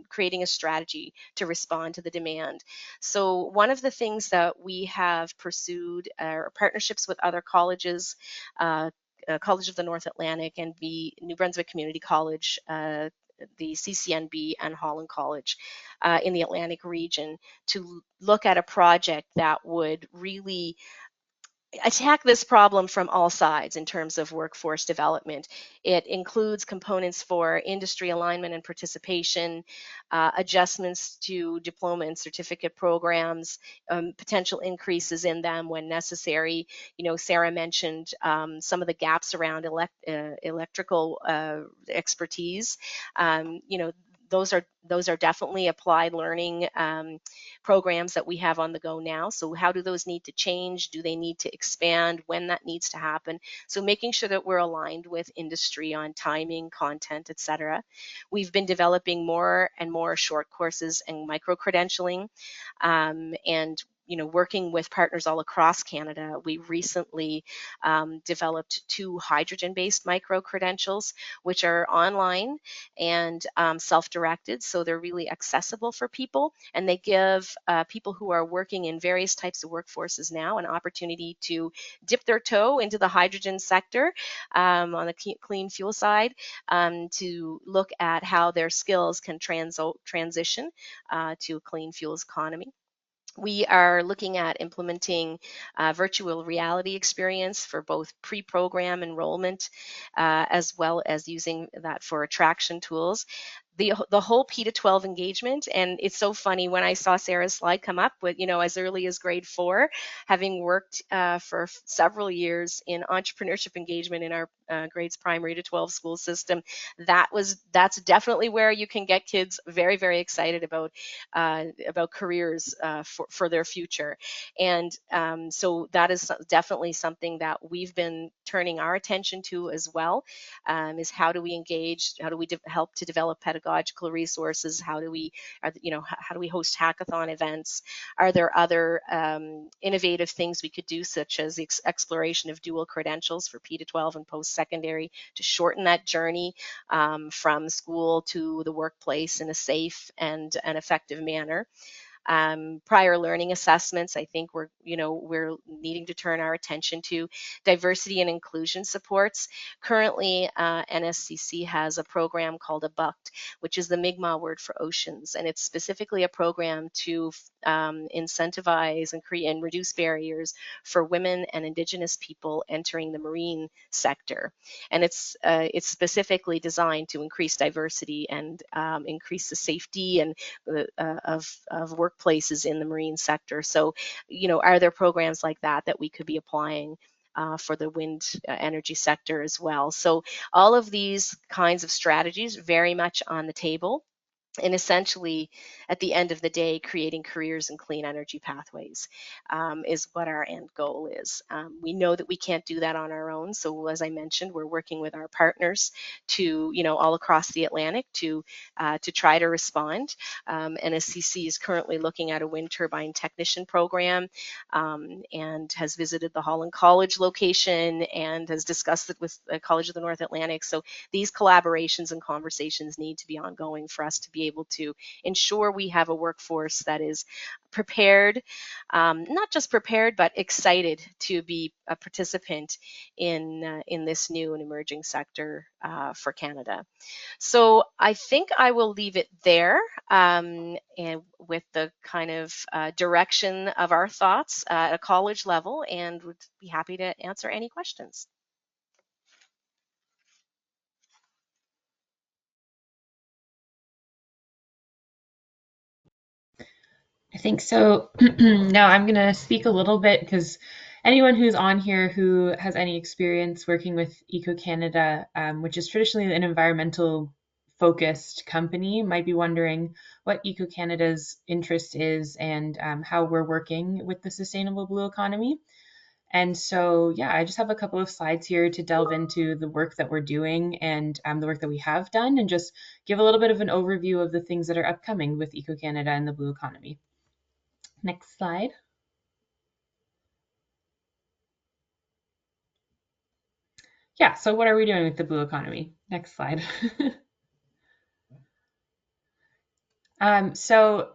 creating a strategy to respond to the demand. So one of the things that we have pursued are partnerships with other colleges, College of the North Atlantic and the New Brunswick Community College, the CCNB and Holland College in the Atlantic region, to look at a project that would really attack this problem from all sides in terms of workforce development. It includes components for industry alignment and participation, adjustments to diploma and certificate programs, potential increases in them when necessary. Sarah mentioned some of the gaps around electrical expertise. Those are definitely applied learning programs that we have on the go now. So how do those need to change? Do they need to expand? When that needs to happen? So making sure that we're aligned with industry on timing, content, etc. We've been developing more and more short courses and micro-credentialing, and working with partners all across Canada. We recently developed 2 hydrogen-based micro-credentials, which are online and self-directed, so they're really accessible for people, and they give people who are working in various types of workforces now an opportunity to dip their toe into the hydrogen sector on the clean fuel side, to look at how their skills can transition to a clean fuels economy. We are looking at implementing virtual reality experience for both pre-program enrollment, as well as using that for attraction tools. The whole P to 12 engagement, and it's so funny when I saw Sarah's slide come up with, as early as grade 4, having worked for several years in entrepreneurship engagement in our grades primary to 12 school system. That's definitely where you can get kids very, very excited about careers for their future. And so that is definitely something that we've been turning our attention to as well, is how do we engage, how do we help to develop pedagogical resources, how do we host hackathon events, are there other innovative things we could do, such as the exploration of dual credentials for P to 12 and post-secondary, to shorten that journey from school to the workplace in a safe and an effective manner. Prior learning assessments, I think we're needing to turn our attention to. Diversity and inclusion supports. Currently, NSCC has a program called ABUCT, which is the Mi'kmaq word for oceans, and it's specifically a program to incentivize and create and reduce barriers for women and Indigenous people entering the marine sector. And it's specifically designed to increase diversity and increase the safety and of workplaces in the marine sector. So, are there programs like that we could be applying for the wind energy sector as well? So all of these kinds of strategies very much on the table. And essentially, at the end of the day, creating careers in clean energy pathways is what our end goal is. We know that we can't do that on our own. So as I mentioned, we're working with our partners to, all across the Atlantic to try to respond. NSCC is currently looking at a wind turbine technician program, and has visited the Holland College location and has discussed it with the College of the North Atlantic. So these collaborations and conversations need to be ongoing for us to be able to ensure we have a workforce that is prepared, not just prepared, but excited to be a participant in this new and emerging sector for Canada. So I think I will leave it there, and with the kind of direction of our thoughts at a college level, and would be happy to answer any questions. I think so. Now I'm going to speak a little bit because anyone who's on here who has any experience working with EcoCanada, which is traditionally an environmental focused company, might be wondering what EcoCanada's interest is and how we're working with the sustainable blue economy. And so, yeah, I just have a couple of slides here to delve into the work that we're doing and the work that we have done, and just give a little bit of an overview of the things that are upcoming with EcoCanada and the blue economy. Next slide. Yeah, so what are we doing with the blue economy? Next slide. So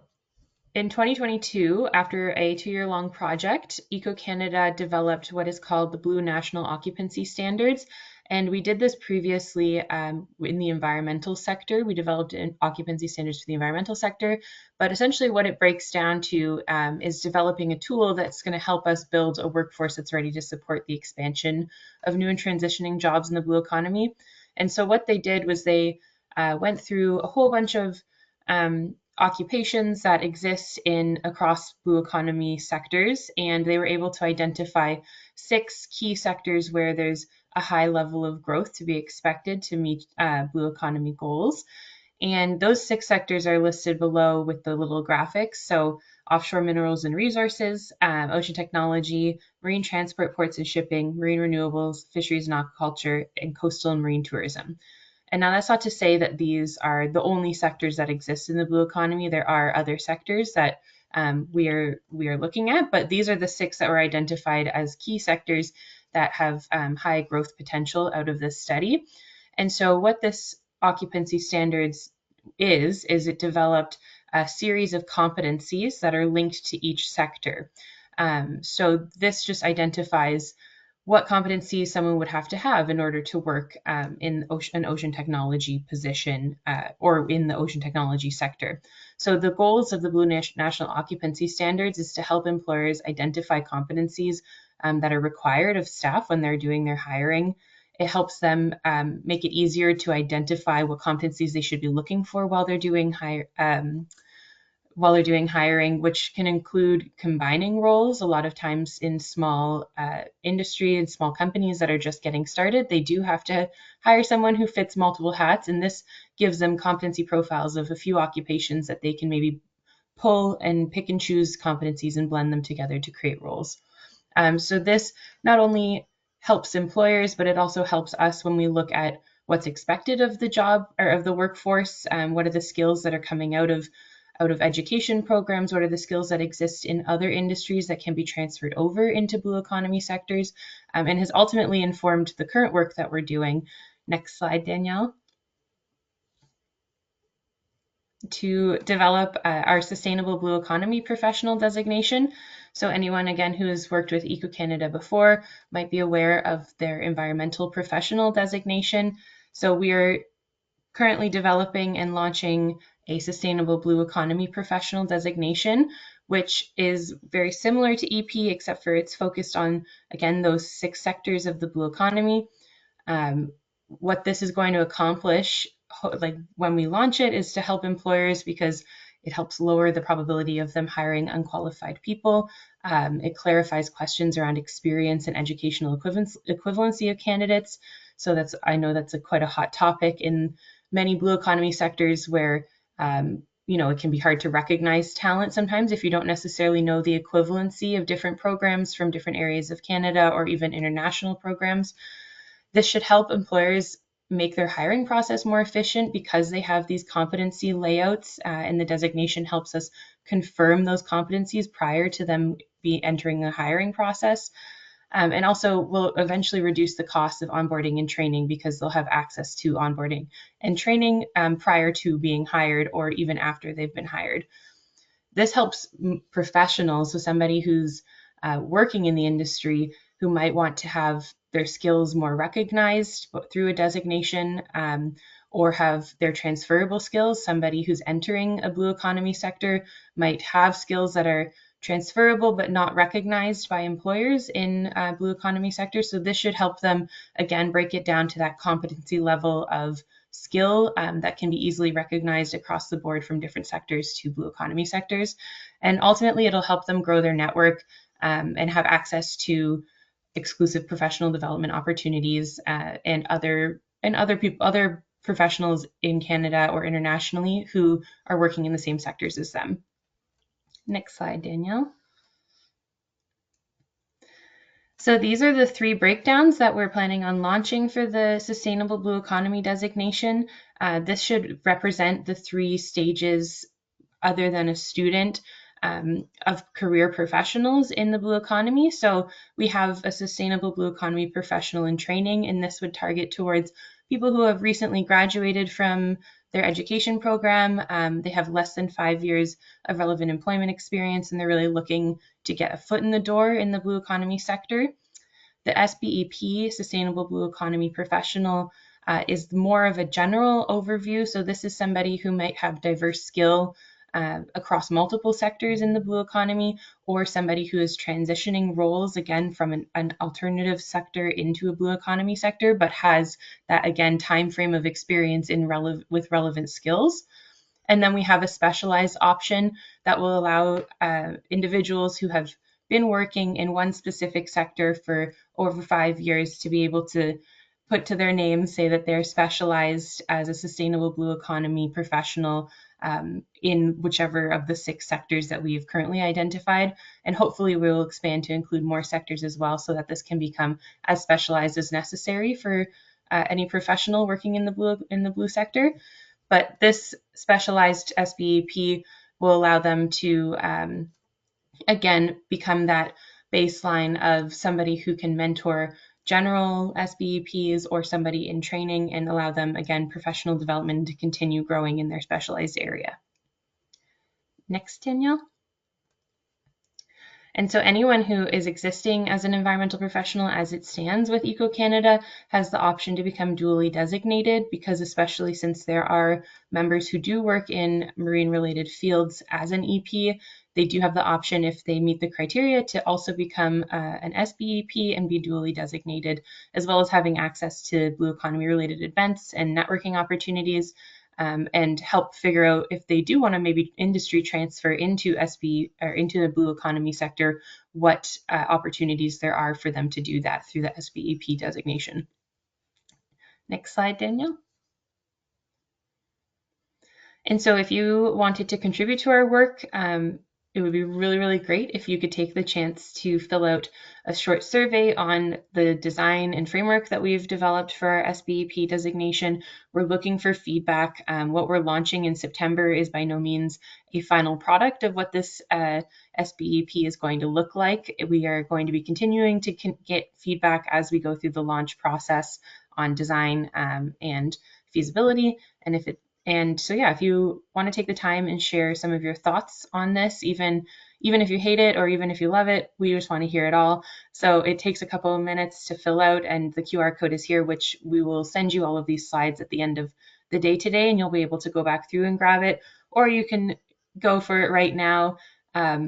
in 2022, after a 2-year-long project, EcoCanada developed what is called the Blue National Occupancy Standards, And we did this previously in the environmental sector. We developed occupancy standards for the environmental sector, but essentially what it breaks down to is developing a tool that's going to help us build a workforce that's ready to support the expansion of new and transitioning jobs in the blue economy. And so what they did was they went through a whole bunch of occupations that exist in across blue economy sectors, and they were able to identify 6 key sectors where there's a high level of growth to be expected to meet blue economy goals. And those 6 sectors are listed below with the little graphics. So offshore minerals and resources, ocean technology, marine transport, ports and shipping, marine renewables, fisheries and aquaculture, and coastal and marine tourism. And now that's not to say that these are the only sectors that exist in the blue economy. There are other sectors that we are looking at, but these are the 6 that were identified as key sectors that have high growth potential out of this study. And so what this occupancy standards is it developed a series of competencies that are linked to each sector. So this just identifies what competencies someone would have to have in order to work in an ocean technology position or in the ocean technology sector. So the goals of the Blue National Occupancy Standards is to help employers identify competencies that are required of staff when they're doing their hiring. It helps them make it easier to identify what competencies they should be looking for while they're doing hiring, which can include combining roles. A lot of times in small industry and small companies that are just getting started, they do have to hire someone who fits multiple hats, and this gives them competency profiles of a few occupations that they can maybe pull and pick and choose competencies and blend them together to create roles. So this not only helps employers, but it also helps us when we look at what's expected of the job or of the workforce. What are the skills that are coming out of education programs? What are the skills that exist in other industries that can be transferred over into blue economy sectors, and has ultimately informed the current work that we're doing. Next slide, Danielle. To develop our Sustainable Blue Economy Professional designation. So anyone, again, who has worked with EcoCanada before might be aware of their Environmental Professional designation. So we are currently developing and launching a Sustainable Blue Economy Professional designation, which is very similar to EP, except for it's focused on, again, those 6 sectors of the blue economy. What this is going to accomplish, like when we launch it, is to help employers because it helps lower the probability of them hiring unqualified people. It clarifies questions around experience and educational equivalency of candidates. So I know that's quite a hot topic in many blue economy sectors where it can be hard to recognize talent sometimes if you don't necessarily know the equivalency of different programs from different areas of Canada or even international programs. This should help employers make their hiring process more efficient because they have these competency layouts, and the designation helps us confirm those competencies prior to them entering the hiring process. And also will eventually reduce the cost of onboarding and training because they'll have access to onboarding and training prior to being hired or even after they've been hired. This helps professionals, so somebody who's working in the industry who might want to have their skills more recognized through a designation, or have their transferable skills. Somebody who's entering a blue economy sector might have skills that are transferable but not recognized by employers in blue economy sectors. So this should help them, again, break it down to that competency level of skill that can be easily recognized across the board from different sectors to blue economy sectors. And ultimately, it'll help them grow their network and have access to exclusive professional development opportunities and other professionals in Canada or internationally who are working in the same sectors as them. Next slide, Danielle. So these are the 3 breakdowns that we're planning on launching for the Sustainable Blue Economy designation. This should represent the 3 stages other than a student of career professionals in the blue economy. So we have a Sustainable Blue Economy Professional in training, and this would target towards people who have recently graduated from their education program. They have less than 5 years of relevant employment experience, and they're really looking to get a foot in the door in the blue economy sector. The SBEP, Sustainable Blue Economy Professional, is more of a general overview. So this is somebody who might have diverse skill across multiple sectors in the blue economy, or somebody who is transitioning roles, again, from an alternative sector into a blue economy sector, but has that, again, time frame of experience with relevant skills. And then we have a specialized option that will allow individuals who have been working in one specific sector for over 5 years to be able to put to their name, say that they're specialized as a sustainable blue economy professional in whichever of the 6 sectors that we've currently identified. And hopefully we will expand to include more sectors as well, so that this can become as specialized as necessary for any professional working in the blue sector. But this specialized SBEP will allow them to, again, become that baseline of somebody who can mentor general SBEPs or somebody in training, and allow them, again, professional development to continue growing in their specialized area. Next, Danielle. And so anyone who is existing as an environmental professional as it stands with EcoCanada has the option to become dually designated, because especially since there are members who do work in marine related fields as an EP, they do have the option, if they meet the criteria, to also become an SBEP and be dually designated, as well as having access to blue economy related events and networking opportunities. And help figure out, if they do want to maybe industry transfer into SB or into the blue economy sector, what opportunities there are for them to do that through the SBEP designation. Next slide, Danielle. And so if you wanted to contribute to our work, it would be really, really great if you could take the chance to fill out a short survey on the design and framework that we've developed for our SBEP designation. We're looking for feedback. What we're launching in September is by no means a final product of what this SBEP is going to look like. We are going to be continuing to get feedback as we go through the launch process on design and feasibility. And so, yeah, if you want to take the time and share some of your thoughts on this, even if you hate it or even if you love it, we just want to hear it all. So it takes a couple of minutes to fill out, and the QR code is here, which we will send you all of these slides at the end of the day today, and you'll be able to go back through and grab it, or you can go for it right now.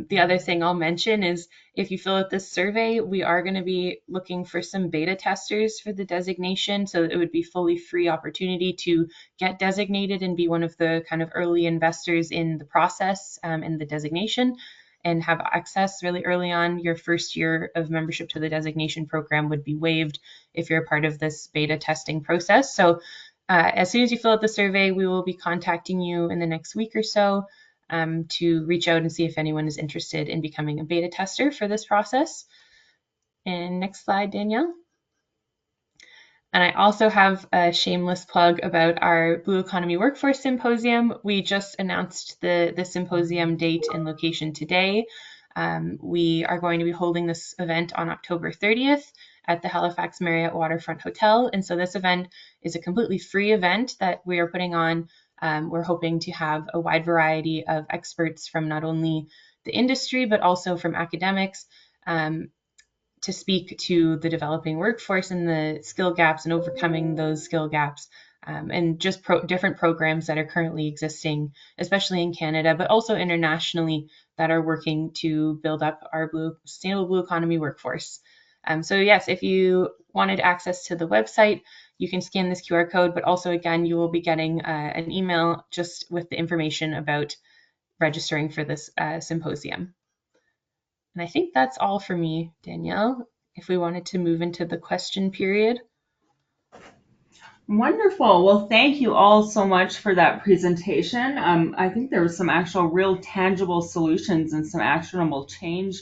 The other thing I'll mention is, if you fill out this survey, we are going to be looking for some beta testers for the designation. So it would be fully free opportunity to get designated and be one of the kind of early investors in the process and the designation, and have access really early on. Your first year of membership to the designation program would be waived if you're a part of this beta testing process. So as soon as you fill out the survey, we will be contacting you in the next week or so to reach out and see if anyone is interested in becoming a beta tester for this process. And next slide, Danielle. And I also have a shameless plug about our Blue Economy Workforce Symposium. We just announced the symposium date and location today. We are going to be holding this event on October 30th at the Halifax Marriott Waterfront Hotel. And so this event is a completely free event that we are putting on. We're hoping to have a wide variety of experts from not only the industry, but also from academics to speak to the developing workforce and the skill gaps and overcoming those skill gaps, and just different programs that are currently existing, especially in Canada, but also internationally, that are working to build up our sustainable blue economy workforce. So yes, if you wanted access to the website, you can scan this QR code, but also, again, you will be getting an email just with the information about registering for this symposium. And I think that's all for me, Danielle, if we wanted to move into the question period. Wonderful. Well, thank you all so much for that presentation. I think there was some actual real tangible solutions and some actionable change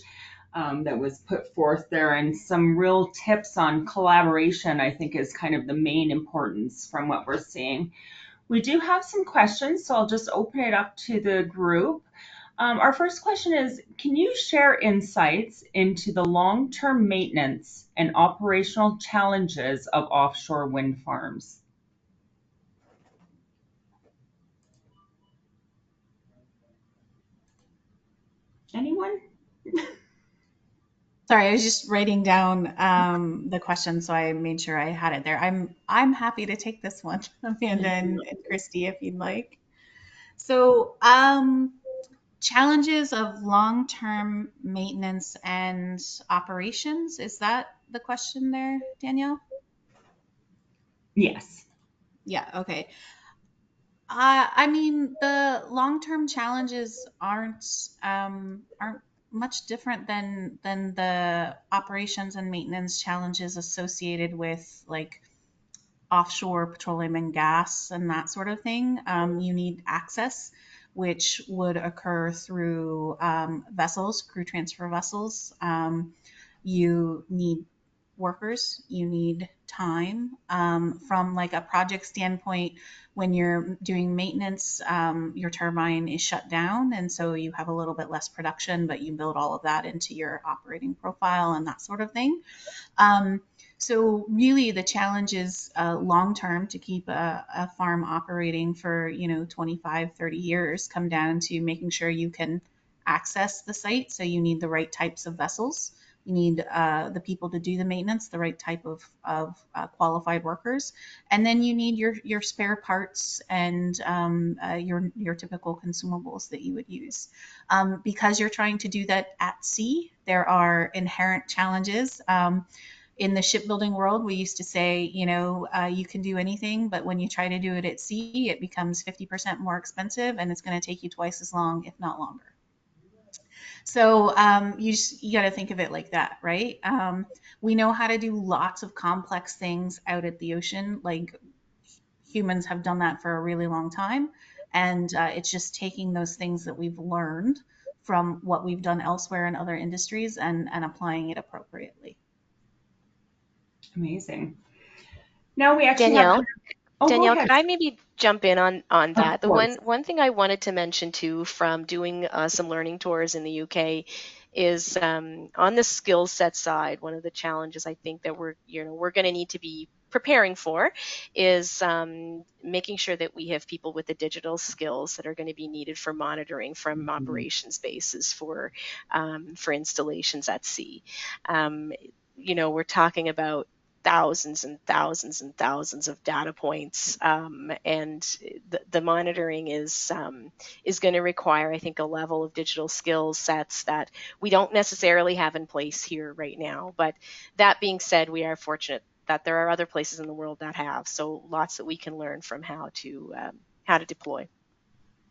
that was put forth there, and some real tips on collaboration, I think, is kind of the main importance from what we're seeing. We do have some questions, so I'll just open it up to the group. Our first question is, can you share insights into the long-term maintenance and operational challenges of offshore wind farms? Anyone? Sorry, I was just writing down the question, so I made sure I had it there. I'm happy to take this one, Amanda and Christy, if you'd like. So, challenges of long-term maintenance and operations, is that the question there, Danielle? Yes. Yeah, okay. I mean, the long-term challenges aren't much different than the operations and maintenance challenges associated with like offshore petroleum and gas and that sort of thing. You need access, which would occur through vessels, crew transfer vessels. You need workers, you need time. From like a project standpoint, when you're doing maintenance, your turbine is shut down, and so you have a little bit less production, but you build all of that into your operating profile and that sort of thing. Um, so really the challenge is long term to keep a farm operating for, 25, 30 years come down to making sure you can access the site. So you need the right types of vessels. You need the people to do the maintenance, the right type of qualified workers, and then you need your spare parts and your typical consumables that you would use. Because you're trying to do that at sea, there are inherent challenges. In the shipbuilding world, we used to say, you can do anything, but when you try to do it at sea, it becomes 50% more expensive and it's going to take you twice as long, if not longer. So you got to think of it like that, right? We know how to do lots of complex things out at the ocean. Like humans have done that for a really long time. And it's just taking those things that we've learned from what we've done elsewhere in other industries and applying it appropriately. Amazing. Now we actually have. Danielle, Oh, go Danielle, ahead. could I maybe jump in on Of that? The course. one thing I wanted to mention too from doing some learning tours in the UK is on the skill set side. One of the challenges I think that we're going to need to be preparing for is making sure that we have people with the digital skills that are going to be needed for monitoring from operations bases for installations at sea. Um, we're talking about thousands and thousands and thousands of data points, and the monitoring is going to require, I think, a level of digital skill sets that we don't necessarily have in place here right now. But that being said, we are fortunate that there are other places in the world that have, so lots that we can learn from how to deploy.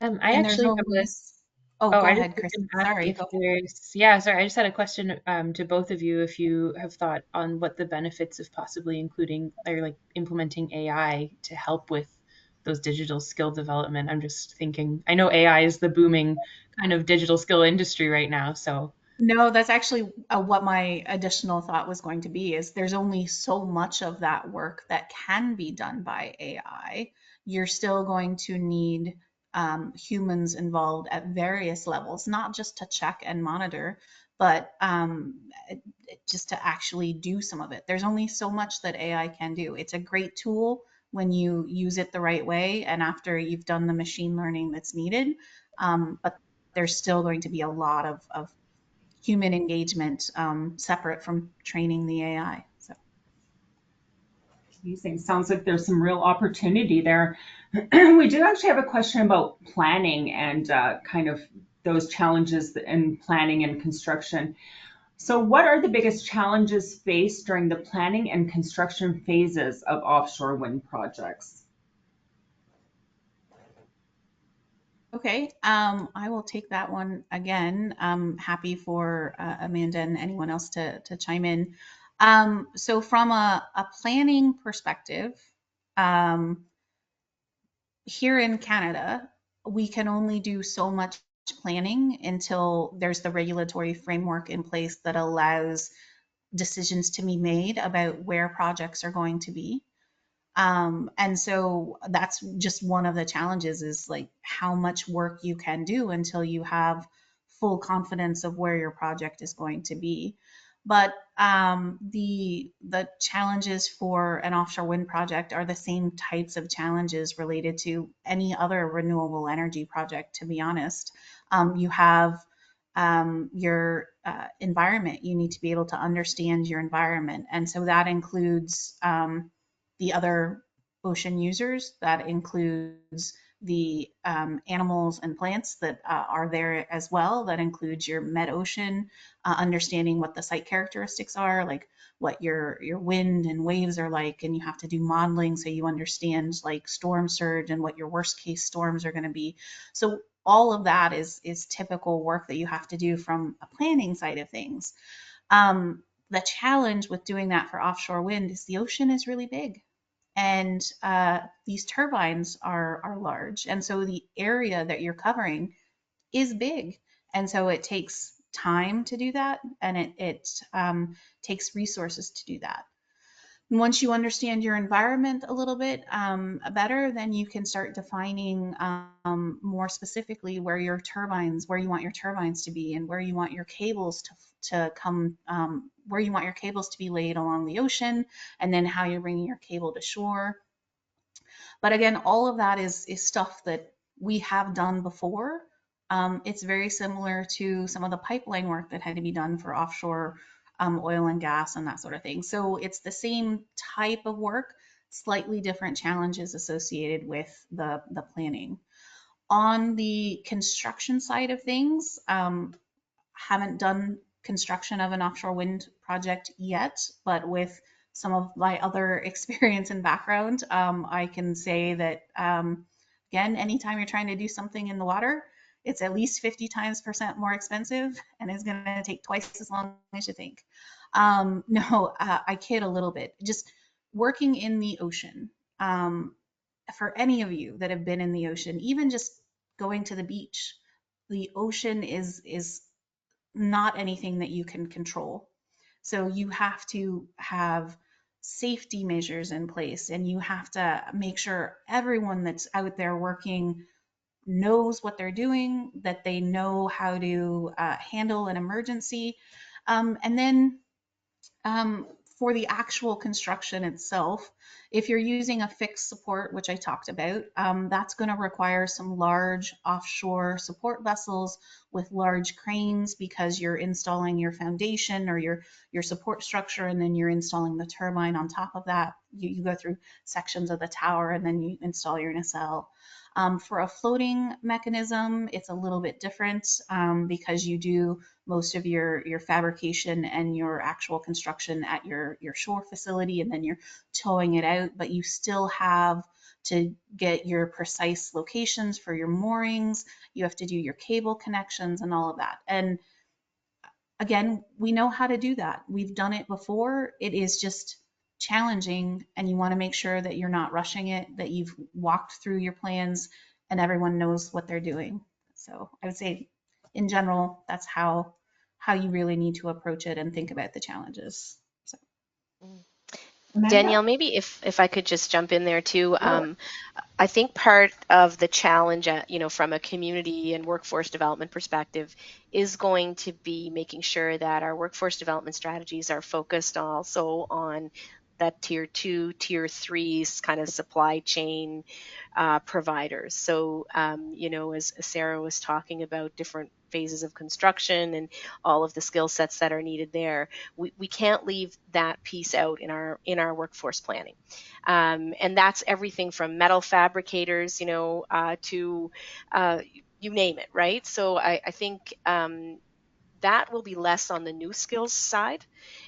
I And there's actually have a always, oh, Oh, go I just ahead, was Chris. going to ask Sorry, if go ahead. there's, yeah, sorry, I just had a question to both of you if you have thought on what the benefits of possibly including or like implementing AI to help with those digital skill development. I'm just thinking, I know AI is the booming kind of digital skill industry right now, so No, that's actually what my additional thought was going to be is there's only so much of that work that can be done by AI. You're still going to need humans involved at various levels, not just to check and monitor, but just to actually do some of it. There's only so much that AI can do. It's a great tool when you use it the right way and after you've done the machine learning that's needed. But there's still going to be a lot of human engagement separate from training the AI. So Amazing. Sounds like there's some real opportunity there. We do actually have a question about planning and kind of those challenges in planning and construction. So, what are the biggest challenges faced during the planning and construction phases of offshore wind projects? okay, I will take that one again. I'm happy for Amanda and anyone else to chime in. So from a planning perspective, um, here in Canada, we can only do so much planning until there's the regulatory framework in place that allows decisions to be made about where projects are going to be. And so that's just one of the challenges is like how much work you can do until you have full confidence of where your project is going to be. But the challenges for an offshore wind project are the same types of challenges related to any other renewable energy project. To be honest, you have your environment. You need to be able to understand your environment. And so that includes the other ocean users, that includes the animals and plants that are there as well. That includes your med ocean, understanding what the site characteristics are, like what your wind and waves are like, and you have to do modeling so you understand like storm surge and what your worst case storms are going to be. So all of that is typical work that you have to do from a planning side of things. The challenge with doing that for offshore wind is the ocean is really big, and these turbines are large, and so the area that you're covering is big, and so it takes time to do that, and it takes resources to do that. And once you understand your environment a little bit better, then you can start defining more specifically where you want your turbines to be, and where you want your cables to come, where you want your cables to be laid along the ocean, and then how you're bringing your cable to shore. But again, all of that is stuff that we have done before. It's very similar to some of the pipeline work that had to be done for offshore oil and gas and that sort of thing. So it's the same type of work, slightly different challenges associated with the planning. On the construction side of things, haven't done construction of an offshore wind project yet, but with some of my other experience and background, I can say that, again, anytime you're trying to do something in the water, it's at least 50 times percent more expensive, and it's going to take twice as long as you think. No, I kid a little bit. Just working in the ocean, for any of you that have been in the ocean, even just going to the beach, the ocean is not anything that you can control. So you have to have safety measures in place, and you have to make sure everyone that's out there working knows what they're doing, that they know how to handle an emergency. And then for the actual construction itself, if you're using a fixed support, which I talked about, that's going to require some large offshore support vessels with large cranes, because you're installing your foundation or your support structure, and then you're installing the turbine on top of that. You go through sections of the tower, and then you install your nacelle. For a floating mechanism, it's a little bit different because you do most of your fabrication and your actual construction at your shore facility, and then you're towing it out, but you still have to get your precise locations for your moorings. You have to do your cable connections and all of that. And again, we know how to do that. We've done it before. It is just challenging, and you want to make sure that you're not rushing it, that you've walked through your plans and everyone knows what they're doing. So I would say in general, that's how you really need to approach it and think about the challenges. So. Amanda? Danielle, maybe if I could just jump in there too. Sure. I think part of the challenge, from a community and workforce development perspective, is going to be making sure that our workforce development strategies are focused also on that tier 2, tier 3 kind of supply chain providers. So, as Sarah was talking about different phases of construction and all of the skill sets that are needed there, we can't leave that piece out in our workforce planning. And that's everything from metal fabricators, to you name it, right? So I think that will be less on the new skills side,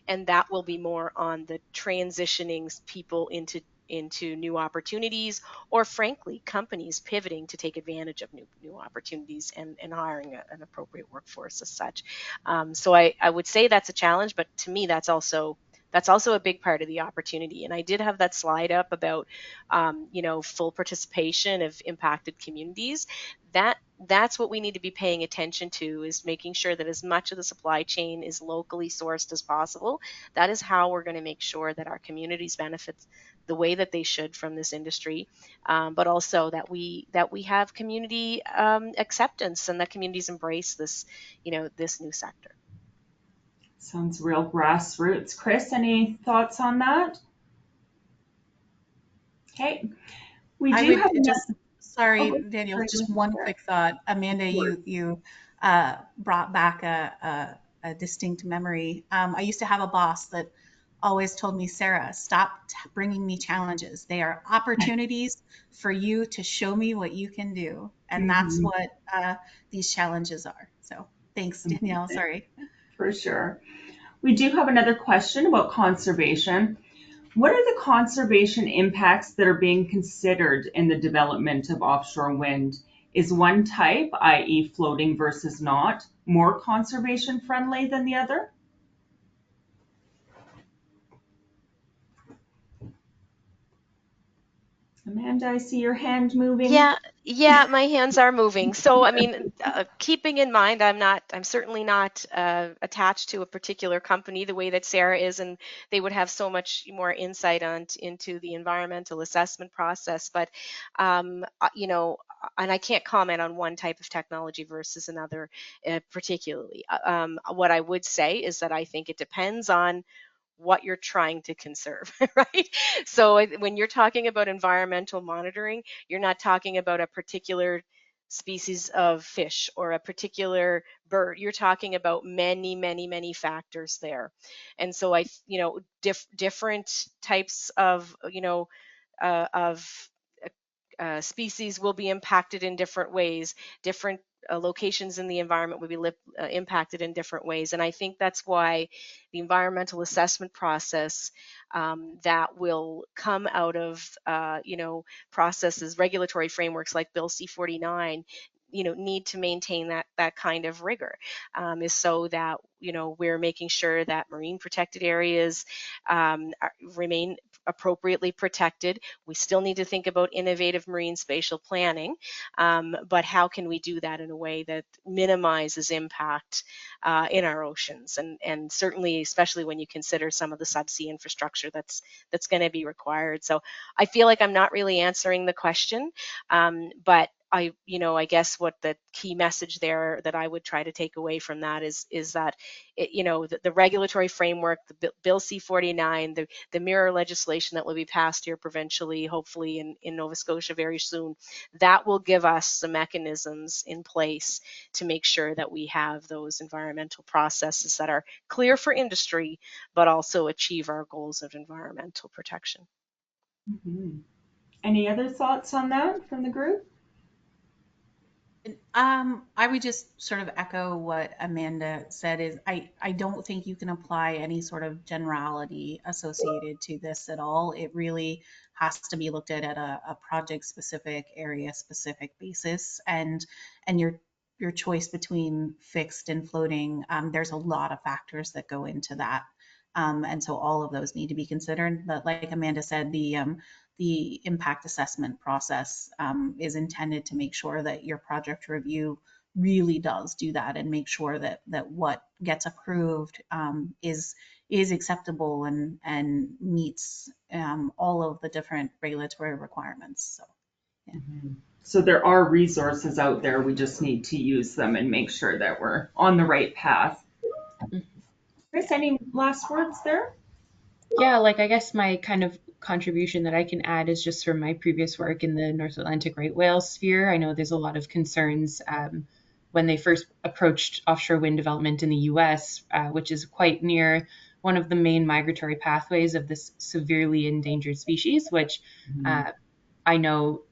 and that will be more on the transitioning people into new opportunities, or frankly, companies pivoting to take advantage of new opportunities and hiring an appropriate workforce as such. So I would say that's a challenge, but to me, that's also a big part of the opportunity. And I did have that slide up about, full participation of impacted communities. That's what we need to be paying attention to, is making sure that as much of the supply chain is locally sourced as possible. That is how we're going to make sure that our communities benefit the way that they should from this industry, but also that we have community acceptance, and that communities embrace this new sector. Sounds real grassroots. Chris, any thoughts on that? Okay. We I do would have just, sorry, oh, Daniel, sorry, just one quick thought. Amanda, sure. you brought back a distinct memory. I used to have a boss that always told me, Sarah, stop bringing me challenges. They are opportunities for you to show me what you can do. And that's Mhm. what these challenges are. So thanks, Danielle. Amazing. Sorry. For sure. We do have another question about conservation. What are the conservation impacts that are being considered in the development of offshore wind? Is one type, i.e. floating versus not, more conservation friendly than the other? Amanda, I see your hand moving. Yeah, my hands are moving. So, I mean, keeping in mind, I'm certainly not attached to a particular company the way that Sarah is, and they would have so much more insight into the environmental assessment process. But, and I can't comment on one type of technology versus another particularly. What I would say is that I think it depends on what you're trying to conserve, right? So when you're talking about environmental monitoring, you're not talking about a particular species of fish or a particular bird. You're talking about many, many, many factors there. And so different types of, of species will be impacted in different ways. Different locations in the environment will be impacted in different ways. And I think that's why the environmental assessment process that will come out of, processes, regulatory frameworks like Bill C-49, need to maintain that kind of rigor, is so that we're making sure that marine protected areas remain appropriately protected. We still need to think about innovative marine spatial planning, but how can we do that in a way that minimizes impact in our oceans, and certainly, especially when you consider some of the subsea infrastructure that's going to be required. So I feel like I'm not really answering the question, but I guess what the key message there that I would try to take away from that is that the regulatory framework, the Bill C-49, the mirror legislation that will be passed here provincially, hopefully in Nova Scotia very soon, that will give us the mechanisms in place to make sure that we have those environmental processes that are clear for industry, but also achieve our goals of environmental protection. Mhm. Any other thoughts on that from the group? I would just sort of echo what Amanda said is I don't think you can apply any sort of generality associated to this at all. It really has to be looked at a project specific, area specific basis, and your choice between fixed and floating, there's a lot of factors that go into that. And so all of those need to be considered. But like Amanda said, the impact assessment process is intended to make sure that your project review really does do that and make sure that what gets approved is acceptable and meets all of the different regulatory requirements. So yeah. Mhm. So there are resources out there. We just need to use them and make sure that we're on the right path. Chris, any last words there? Yeah, like I guess my kind of contribution that I can add is just from my previous work in the North Atlantic right whale sphere. I know there's a lot of concerns when they first approached offshore wind development in the US, which is quite near one of the main migratory pathways of this severely endangered species, which I know,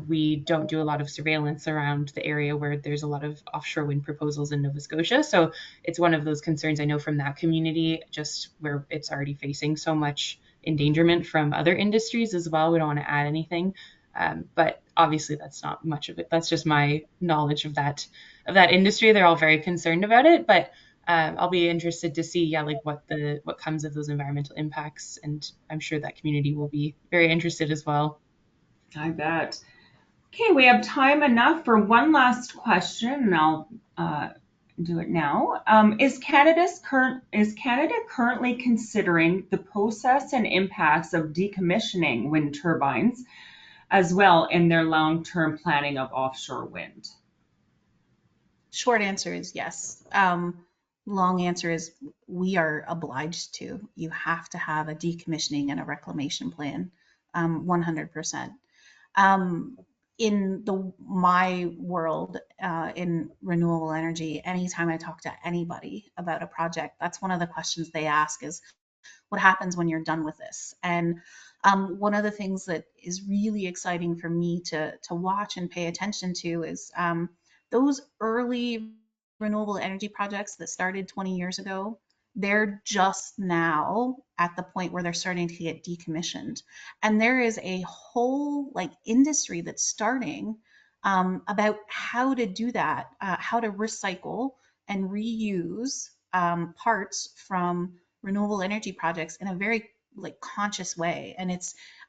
we don't do a lot of surveillance around the area where there's a lot of offshore wind proposals in Nova Scotia. So it's one of those concerns I know from that community, just where it's already facing so much endangerment from other industries as well. We don't want to add anything. But obviously that's not much of it. That's just my knowledge of that industry. They're all very concerned about it, but I'll be interested to see, like what comes of those environmental impacts, and I'm sure that community will be very interested as well. I bet. Okay, we have time enough for one last question, and I'll do it now. Is Canada currently considering the process and impacts of decommissioning wind turbines as well in their long-term planning of offshore wind? Short answer is yes. Long answer is we are obliged to. You have to have a decommissioning and a reclamation plan, 100%. in my world in renewable energy, anytime I talk to anybody about a project, that's one of the questions they ask is, what happens when you're done with this? And one of the things that is really exciting for me to watch and pay attention to is those early renewable energy projects that started 20 years ago. They're just now at the point where they're starting to get decommissioned. And there is a whole like industry that's starting about how to do that, how to recycle and reuse parts from renewable energy projects in a very like conscious way. And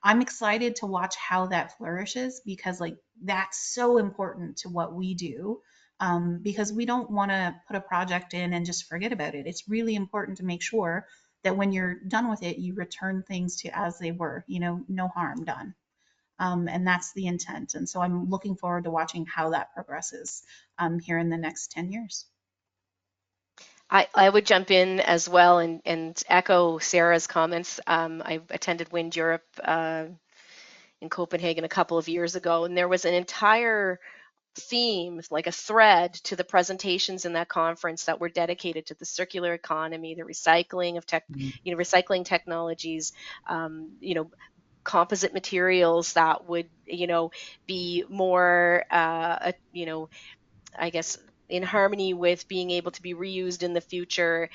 I'm excited to watch how that flourishes, because like that's so important to what we do, because we don't want to put a project in and just forget about it. It's really important to make sure that when you're done with it, you return things to as they were, no harm done. And that's the intent. And so I'm looking forward to watching how that progresses here in the next 10 years. I would jump in as well and echo Sarah's comments. I attended Wind Europe in Copenhagen a couple of years ago, and there was an entire theme, like a thread to the presentations in that conference that were dedicated to the circular economy, the recycling of recycling technologies, composite materials that would, be more, I guess, in harmony with being able to be reused in the future.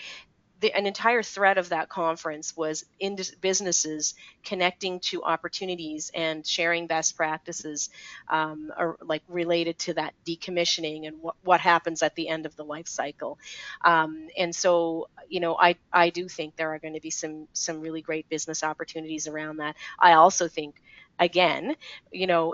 An entire thread of that conference was in businesses connecting to opportunities and sharing best practices, or like related to that decommissioning and what happens at the end of the life cycle. And so, I do think there are going to be some really great business opportunities around that. I also think, again,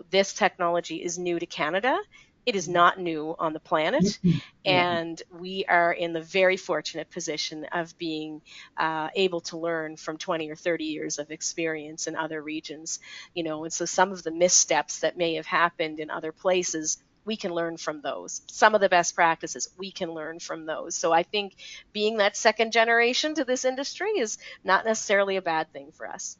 this technology is new to Canada. It is not new on the planet. Yeah. And we are in the very fortunate position of being able to learn from 20 or 30 years of experience in other regions, and so some of the missteps that may have happened in other places, we can learn from those. Some of the best practices, we can learn from those. So I think being that second generation to this industry is not necessarily a bad thing for us.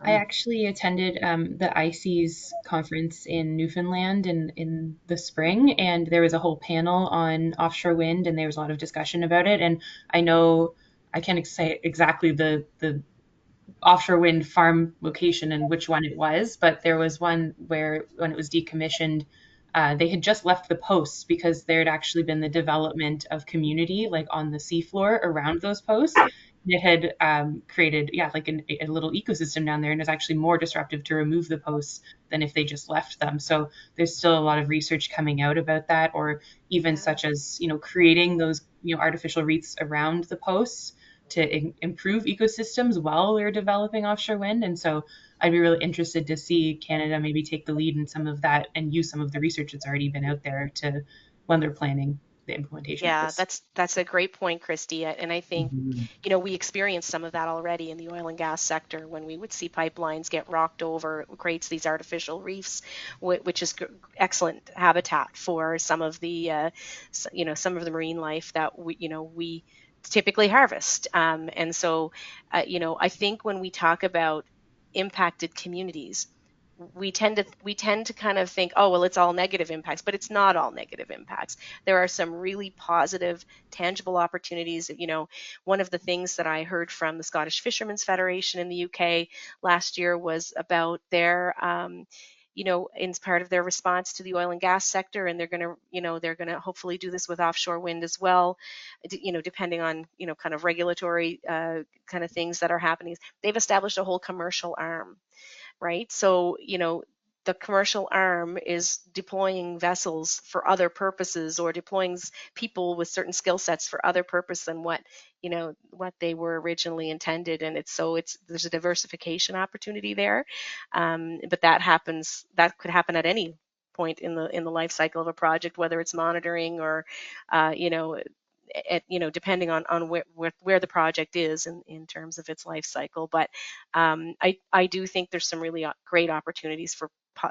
I actually attended the ICES conference in Newfoundland in the spring, and there was a whole panel on offshore wind, and there was a lot of discussion about it. And I know I can't say exactly the offshore wind farm location and which one it was, but there was one where when it was decommissioned, they had just left the posts because there had actually been the development of community like on the seafloor around those posts. And it had created, like a little ecosystem down there, and it's actually more disruptive to remove the posts than if they just left them. So there's still a lot of research coming out about that, or even such as creating those artificial reefs around the posts to improve ecosystems while we're developing offshore wind. And so I'd be really interested to see Canada maybe take the lead in some of that and use some of the research that's already been out there to when they're planning the implementation of Yeah, this. that's a great point, Christy. And I think, Mhm. we experienced some of that already in the oil and gas sector when we would see pipelines get rocked over. It creates these artificial reefs, which is excellent habitat for some of the, some of the marine life that we typically harvest. And so, I think when we talk about impacted communities, we tend to kind of think, oh well, it's all negative impacts, but it's not all negative impacts. There are some really positive, tangible opportunities. One of the things that I heard from the Scottish Fishermen's Federation in the UK last year was about their in part of their response to the oil and gas sector, and they're going to hopefully do this with offshore wind as well, depending on kind of regulatory kind of things that are happening. They've established a whole commercial arm, right? So, the commercial arm is deploying vessels for other purposes, or deploying people with certain skill sets for other purpose than what they were originally intended. And there's a diversification opportunity there. But that could happen at any point in the life cycle of a project, whether it's monitoring or, depending on where the project is in terms of its life cycle. But I do think there's some really great opportunities for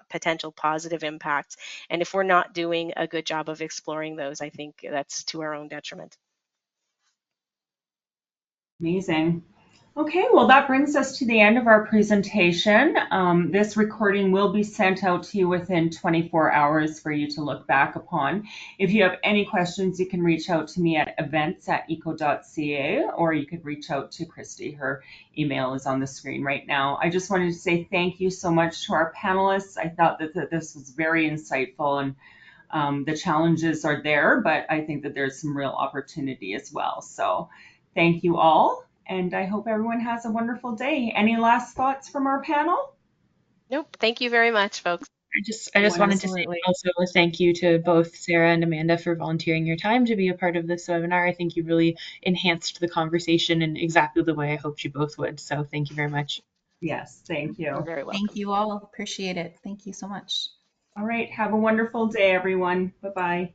potential positive impacts. And if we're not doing a good job of exploring those, I think that's to our own detriment. Amazing. Okay, well, that brings us to the end of our presentation. This recording will be sent out to you within 24 hours for you to look back upon. If you have any questions, you can reach out to me at events@eco.ca, or you could reach out to Christy. Her email is on the screen right now. I just wanted to say thank you so much to our panelists. I thought that this was very insightful, and the challenges are there, but I think that there's some real opportunity as well. So thank you all. And I hope everyone has a wonderful day. Any last thoughts from our panel? Nope. Thank you very much, folks. I just wanted to say Absolutely. also a thank you to both Sarah and Amanda for volunteering your time to be a part of this webinar. I think you really enhanced the conversation in exactly the way I hoped you both would. So thank you very much. Yes, thank You're you. very Thank welcome. you all. Appreciate it. Thank you so much. All right, have a wonderful day, everyone. Bye-bye.